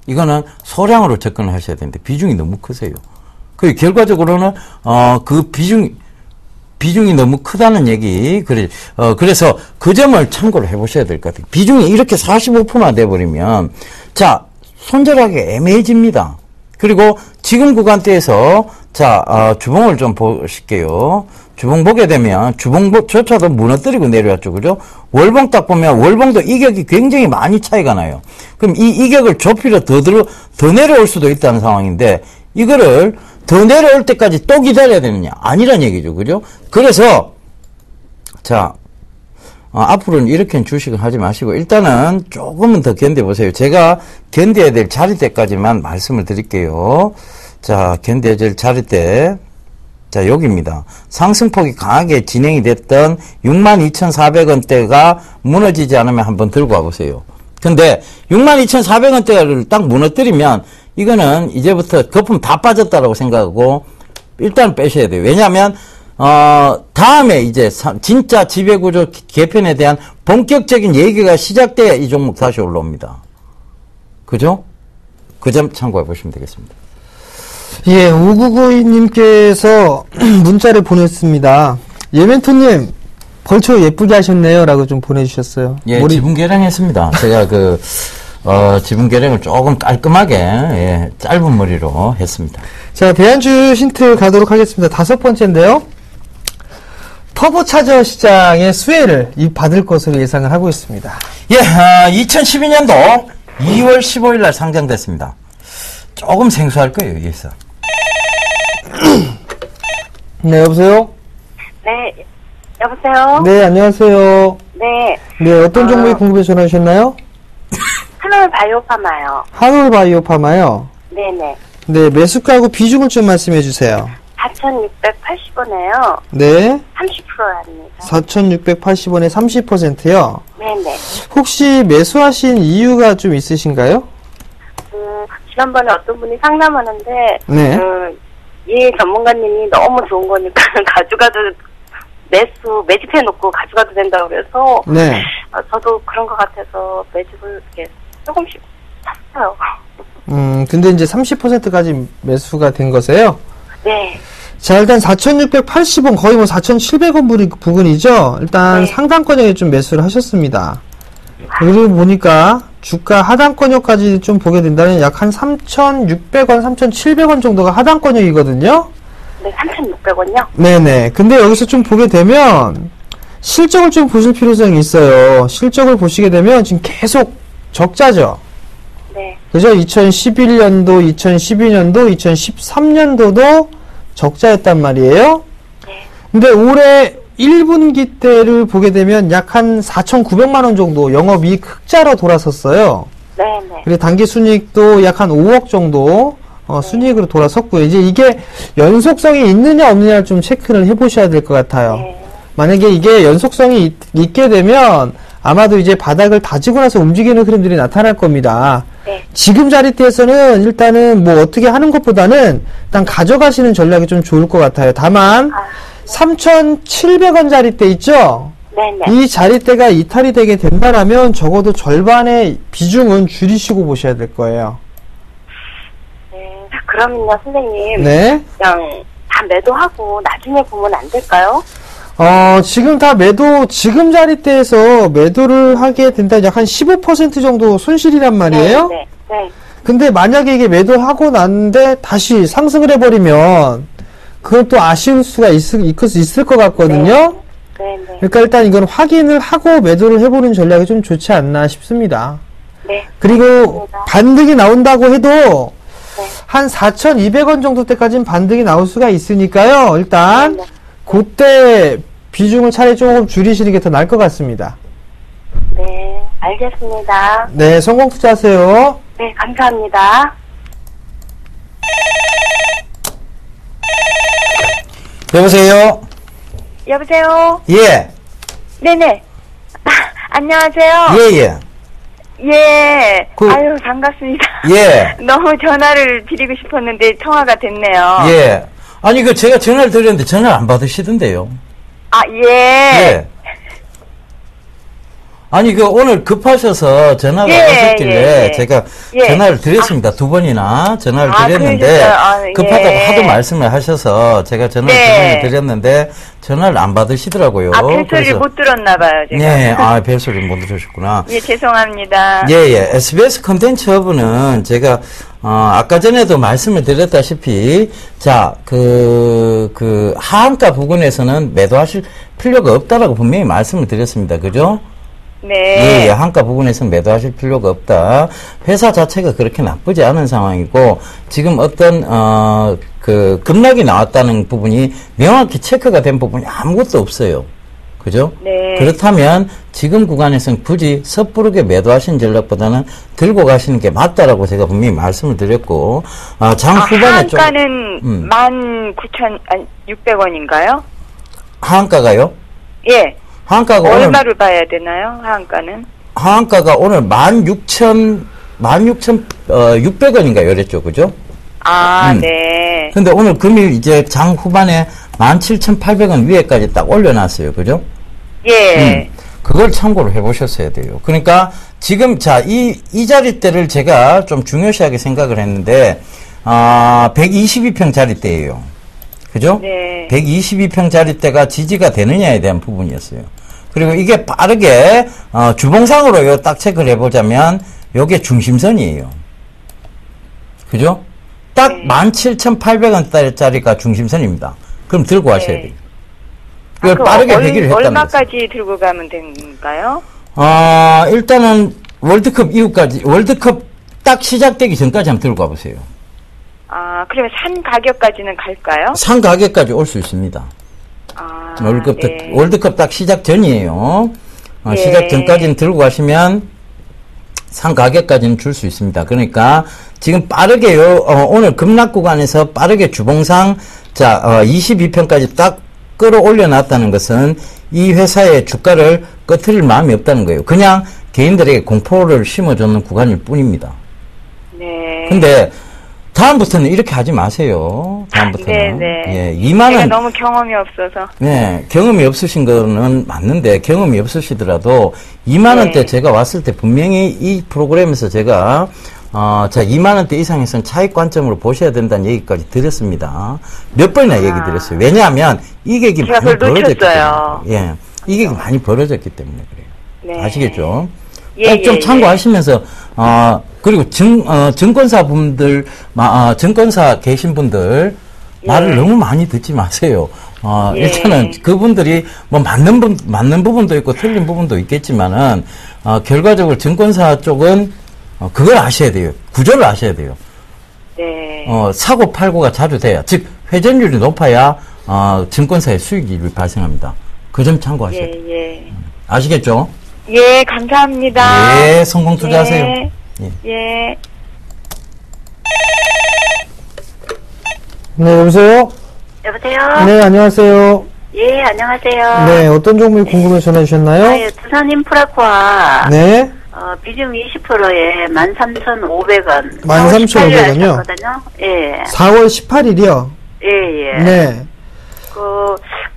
이거는 소량으로 접근을 하셔야 되는데 비중이 너무 크세요. 그 결과적으로는 그 비중이 너무 크다는 얘기. 그래서 그 점을 참고를 해보셔야 될 것 같아요. 비중이 이렇게 45%나 돼버리면, 자, 손절하기 애매해집니다. 그리고 지금 구간대에서, 자, 주봉을 좀 보실게요. 주봉 보게 되면, 주봉조차도 무너뜨리고 내려왔죠. 그죠? 월봉 딱 보면, 월봉도 이격이 굉장히 많이 차이가 나요. 그럼 이 이격을 좁히려 더 내려올 수도 있다는 상황인데, 이거를 더 내려올 때까지 또 기다려야 되느냐? 아니란 얘기죠. 그죠? 그래서, 자, 앞으로는 이렇게는 주식을 하지 마시고, 일단은 조금은 더 견뎌보세요. 제가 견뎌야 될 자리대까지만 말씀을 드릴게요. 자, 견뎌야 될 자리대. 자, 여기입니다. 상승폭이 강하게 진행이 됐던 62,400원대가 무너지지 않으면 한번 들고 와보세요. 근데 62,400원대를 딱 무너뜨리면 이거는 이제부터 거품 다 빠졌다라고 생각하고 일단 빼셔야 돼요. 왜냐하면 다음에 이제 진짜 지배구조 개편에 대한 본격적인 얘기가 시작돼야 이 종목 다시 올라옵니다. 그죠? 그 점 참고해 보시면 되겠습니다. 예, 5992님께서 문자를 보냈습니다. 예멘토님, 벌초 예쁘게 하셨네요. 라고 좀 보내주셨어요. 예, 지분 개량했습니다. 제가 지분 개량을 조금 깔끔하게, 예, 짧은 머리로 했습니다. 자, 대안주 힌트 가도록 하겠습니다. 5번째인데요. 터보차저 시장의 수혜를 받을 것으로 예상을 하고 있습니다. 예, 2012년도 2월 15일 날 상장됐습니다. 조금 생소할 거예요, 여기서. 네, 여보세요? 네, 여보세요? 네, 안녕하세요. 네. 네, 어떤 종목이 궁금해서 전화주셨나요? 한올 바이오파마요. 한올 바이오파마요. 네네. 네, 매수가하고 비중을 좀 말씀해 주세요. 4,680원에요. 네, 30%입니다. 4,680원에 30%요. 네네. 혹시 매수하신 이유가 좀 있으신가요? 지난번에 어떤 분이 상담하는데, 네. 이 전문가님이 너무 좋은 거니까 가져가도 매집해놓고 가져가도 된다고 그래서, 네. 저도 그런 것 같아서 매집을 이렇게 조금씩 샀어요. 근데 이제 30%까지 매수가 된 거세요? 네. 자, 일단 4,680원, 거의 뭐 4,700원 부근이죠? 일단 네. 상단권역에 좀 매수를 하셨습니다. 그리고 보니까 주가 하단권역까지 좀 보게 된다면 약 한 3,600원, 3,700원 정도가 하단권역이거든요? 네, 3,600원요? 네네. 근데 여기서 좀 보게 되면 실적을 좀 보실 필요성이 있어요. 실적을 보시게 되면 지금 계속 적자죠? 네. 그죠? 2011년도, 2012년도, 2013년도도 적자였단 말이에요. 네. 근데 올해 1분기 때를 보게 되면 약 한 4,900만 원 정도 영업이익 흑자로 돌아섰어요. 네네. 그리고 단기 순이익도 약 한 5억 정도 순이익으로 돌아섰고요. 이제 이게 연속성이 있느냐 없느냐를 좀 체크를 해보셔야 될 것 같아요. 네. 만약에 이게 연속성이 있게 되면 아마도 이제 바닥을 다지고 나서 움직이는 흐름들이 나타날 겁니다. 네. 지금 자리대에서는 일단은 뭐 어떻게 하는 것보다는 일단 가져가시는 전략이 좀 좋을 것 같아요. 다만 3,700원 자리대 있죠? 네네. 이 자리대가 이탈이 되게 된다라면 적어도 절반의 비중은 줄이시고 보셔야 될 거예요. 네. 그러면요, 선생님. 네. 그냥 다 매도하고 나중에 보면 안 될까요? 지금 다 지금 자리대에서 매도를 하게 된다, 약 한 15% 정도 손실이란 말이에요? 네. 네. 근데 만약에 이게 매도하고 났는데 다시 상승을 해버리면 그건 또 아쉬울 수가 있을 것 같거든요? 네. 그러니까 일단 이건 확인을 하고 매도를 해보는 전략이 좀 좋지 않나 싶습니다. 네. 그리고 알겠습니다. 반등이 나온다고 해도 네. 한 4,200원 정도 때까지는 반등이 나올 수가 있으니까요. 일단 네. 그때 비중을 차라리 조금 줄이시는 게 더 나을 것 같습니다. 네. 알겠습니다. 네, 성공 투자하세요. 네. 감사합니다. 여보세요? 여보세요? 예. 네네. 안녕하세요. 예. 예. 그- 아유, 반갑습니다. 예. 너무 전화를 드리고 싶었는데 통화가 됐네요. 예. 아니, 제가 전화를 드렸는데 전화를 안 받으시던데요. 아, 예. 예. 아니, 오늘 급하셔서 전화가 예, 오셨길래 예. 제가 예. 전화를 드렸습니다. 두 번이나 전화를 아, 드렸는데, 그러셨어요? 아, 급하다고 예. 하도 말씀을 하셔서 제가 전화를 네. 두 번을 드렸는데, 전화를 안 받으시더라고요. 아, 벨소리를 그래서- 못 들었나봐요, 제가. 네, 벨소리를 못 들으셨구나. 예, 죄송합니다. 예. SBS 컨텐츠 허브는 제가, 아까 전에도 말씀을 드렸다시피, 자, 하한가 부근에서는 매도하실 필요가 없다라고 분명히 말씀을 드렸습니다. 그죠? 네. 예, 한가 부분에서는 매도하실 필요가 없다. 회사 자체가 그렇게 나쁘지 않은 상황이고, 지금 어떤, 급락이 나왔다는 부분이 명확히 체크가 된 부분이 아무것도 없어요. 그죠? 네. 그렇다면 지금 구간에서는 굳이 섣부르게 매도하신 전략보다는 들고 가시는 게 맞다라고 제가 분명히 말씀을 드렸고, 장 후반에 좀. 하한가는 19,600원인가요? 하한가가요? 예. 하한가가 오늘 얼마를 봐야 되나요? 하한가는? 하한가가 오늘 16,600원인가 요랬죠. 그죠? 아, 네. 근데 오늘 금일 이제 장 후반에 17,800원 위에까지 딱 올려놨어요. 그죠? 예. 그걸 참고를 해보셨어야 돼요. 그러니까 지금 이 자리대를 제가 좀 중요시하게 생각을 했는데, 122평 자리대예요. 그죠? 네. 122평 자리대가 지지가 되느냐에 대한 부분이었어요. 그리고 이게 빠르게 주봉상으로 딱 체크를 해보자면 요게 중심선이에요. 그죠? 딱 17,800원짜리가 중심선입니다. 그럼 들고 가셔야 돼요. 이걸 빠르게 배기를 했다는 거죠. 얼마까지 들고 가면 되는가요? 일단은 월드컵 이후까지, 월드컵 딱 시작되기 전까지 한번 들고 가보세요. 아, 그러면 산 가격까지는 갈까요? 산 가격까지 올 수 있습니다. 아, 월드컵, 네. 월드컵 딱 시작 전이에요. 예. 시작 전까지는 들고 가시면 상 가격까지는 줄 수 있습니다. 그러니까 지금 빠르게요, 오늘 급락 구간에서 빠르게 주봉상, 22편까지 딱 끌어올려 놨다는 것은 이 회사의 주가를 꺼트릴 마음이 없다는 거예요. 그냥 개인들에게 공포를 심어주는 구간일 뿐입니다. 네. 근데 다음부터는 이렇게 하지 마세요. 다음부터는. 네. 예, 2만원. 제가 너무 경험이 없어서. 네, 경험이 없으신 거는 맞는데, 경험이 없으시더라도, 2만원대 네. 제가 왔을 때 분명히 이 프로그램에서 제가, 2만원대 이상에서는 차익 관점으로 보셔야 된다는 얘기까지 드렸습니다. 몇 번이나 얘기 드렸어요. 왜냐하면, 이격이 제가 많이 그걸 벌어졌기 놓쳤어요. 때문에. 예, 이격이 많이 벌어졌기 때문에 그래요. 네. 아시겠죠? 예, 좀 예, 참고하시면서, 그리고 증권사 분들, 증권사 계신 분들, 말을 너무 많이 듣지 마세요. 예. 일단은 그분들이 뭐 맞는 부분도 있고 틀린 부분도 있겠지만은, 결과적으로 증권사 쪽은, 그걸 아셔야 돼요. 구조를 아셔야 돼요. 네. 사고 팔고가 자주 돼야, 즉, 회전율이 높아야, 증권사의 수익이 발생합니다. 그 점 참고하셔야 돼요. 예. 아시겠죠? 예, 감사합니다. 예, 성공 투자하세요. 예. 예. 예. 네, 여보세요? 여보세요? 네, 안녕하세요. 예, 안녕하세요. 네, 어떤 종목이 궁금해서 전화 주셨나요? 예, 부산 인프라코아. 네. 비중 20%에 13,500원. 13,500원 이요? 하셨거든요. 예. 4월 18일이요? 예. 네.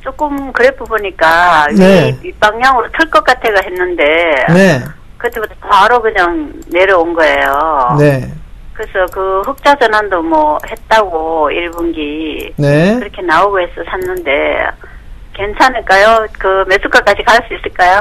조금 그래프 보니까 네. 윗방향으로 틀 것 같아가 했는데. 네. 그때부터 바로 그냥 내려온 거예요. 네. 그래서 그 흑자 전환도 뭐 했다고 1분기. 네. 그렇게 나오고 해서 샀는데 괜찮을까요? 그 매수가까지 갈 수 있을까요?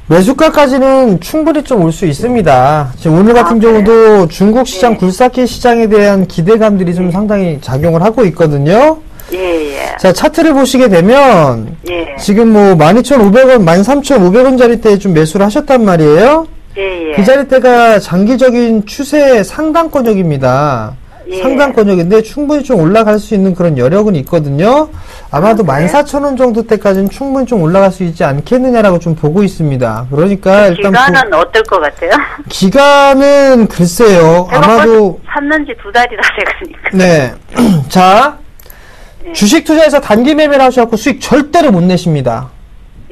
매수가까지는 충분히 좀 올 수 있습니다. 지금 오늘 같은 경우도 중국 시장, 굴삭기 시장에 대한 기대감들이 좀 상당히 작용을 하고 있거든요. 예. 자, 차트를 보시게 되면 예. 지금 뭐 12,500원, 13,500원짜리대에 좀 매수를 하셨단 말이에요. 예. 그 자리대가 장기적인 추세 상단권역입니다. 예. 상단권역인데 충분히 좀 올라갈 수 있는 그런 여력은 있거든요. 아마도 14,000원 정도 때까지는 충분히 좀 올라갈 수 있지 않겠느냐라고 좀 보고 있습니다. 그러니까 일단 기간은 어떨 것 같아요? 기간은 글쎄요. 아마도 샀는지 2달이나 돼가니까. 네. 자, 주식 투자에서 단기 매매를 하셔갖고 수익 절대로 못 내십니다.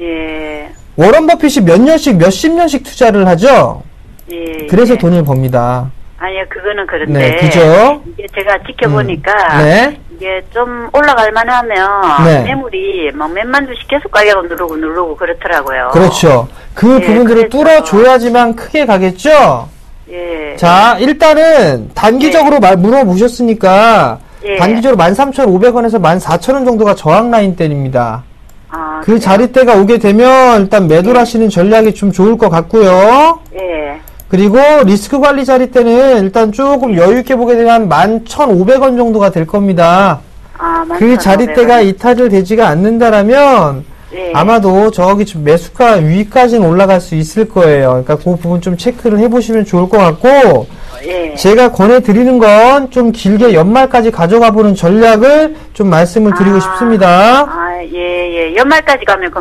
예. 워런 버핏이 몇 년씩, 몇십 년씩 투자를 하죠? 예. 그래서 돈을 법니다. 아니요, 그거는 그런데. 네, 그죠? 이게 제가 지켜보니까. 네. 이게 좀 올라갈 만하면. 네. 매물이 막 몇만 주씩 계속 가격을 누르고 그렇더라고요. 그렇죠. 그 예, 부분들을 그래서. 뚫어줘야지만 크게 가겠죠? 예. 자, 일단은 단기적으로 물어보셨으니까 예. 단기적으로 13,500원에서 14,000원 정도가 저항 라인 대입니다. 아, 그 그래요? 자리대가 오게 되면 일단 매도를 하시는 전략이 좀 좋을 것 같고요. 예. 그리고 리스크 관리 자리대는 일단 조금 여유 있게 보게 되면 11,500원 정도가 될 겁니다. 아, 그 자리대가 이탈을 되지가 않는다라면 예. 아마도 저기 좀 매수가 위까지는 올라갈 수 있을 거예요. 그러니까 그 부분 좀 체크를 해보시면 좋을 것 같고, 예. 제가 권해드리는 건 좀 길게 연말까지 가져가 보는 전략을 좀 말씀을 드리고 싶습니다. 예. 연말까지 가면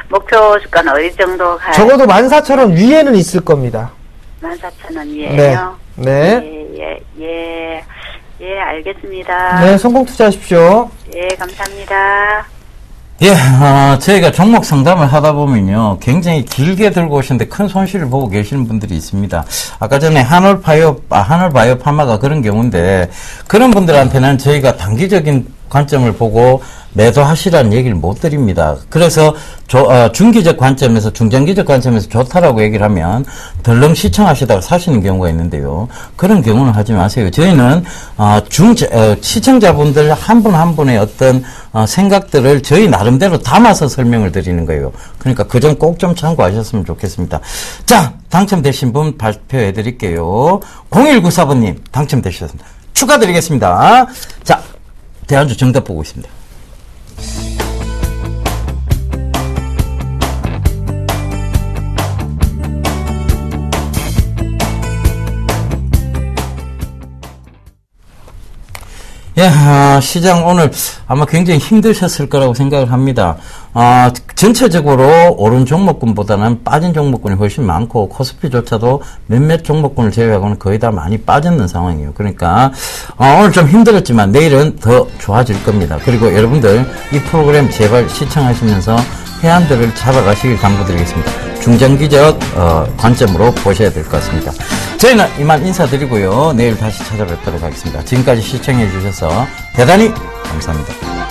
목표 주가는 어디 정도 가요? 적어도 14,000원 위에는 있을 겁니다. 14,000원이에요. 네. 예, 알겠습니다. 네, 성공 투자하십시오. 예, 감사합니다. 예, 저희가 종목 상담을 하다 보면요, 굉장히 길게 들고 오시는데 큰 손실을 보고 계시는 분들이 있습니다. 아까 전에 한올바이오 파마가 그런 경우인데, 그런 분들한테는 저희가 단기적인 관점을 보고 매도하시라는 얘기를 못 드립니다. 그래서 중기적 관점에서, 중장기적 관점에서 좋다라고 얘기를 하면 덜렁 시청하시다가 사시는 경우가 있는데요. 그런 경우는 하지 마세요. 저희는 시청자분들 한 분 한 분의 어떤 생각들을 저희 나름대로 담아서 설명을 드리는 거예요. 그러니까 그 점 꼭 좀 참고하셨으면 좋겠습니다. 자, 당첨되신 분 발표해 드릴게요. 0194번님 당첨되셨습니다. 축하드리겠습니다. 자, 대안주 정답 보고 있습니다. 예, 시장 오늘 아마 굉장히 힘드셨을 거라고 생각을 합니다. 전체적으로 오른 종목군보다는 빠진 종목군이 훨씬 많고, 코스피조차도 몇몇 종목군을 제외하고는 거의 다 많이 빠졌는 상황이에요. 그러니까, 오늘 좀 힘들었지만 내일은 더 좋아질 겁니다. 그리고 여러분들 이 프로그램 제발 시청하시면서 해안들을 잡아가시길 당부드리겠습니다. 중장기적 관점으로 보셔야 될 것 같습니다. 저희는 이만 인사드리고요. 내일 다시 찾아뵙도록 하겠습니다. 지금까지 시청해 주셔서 대단히 감사합니다.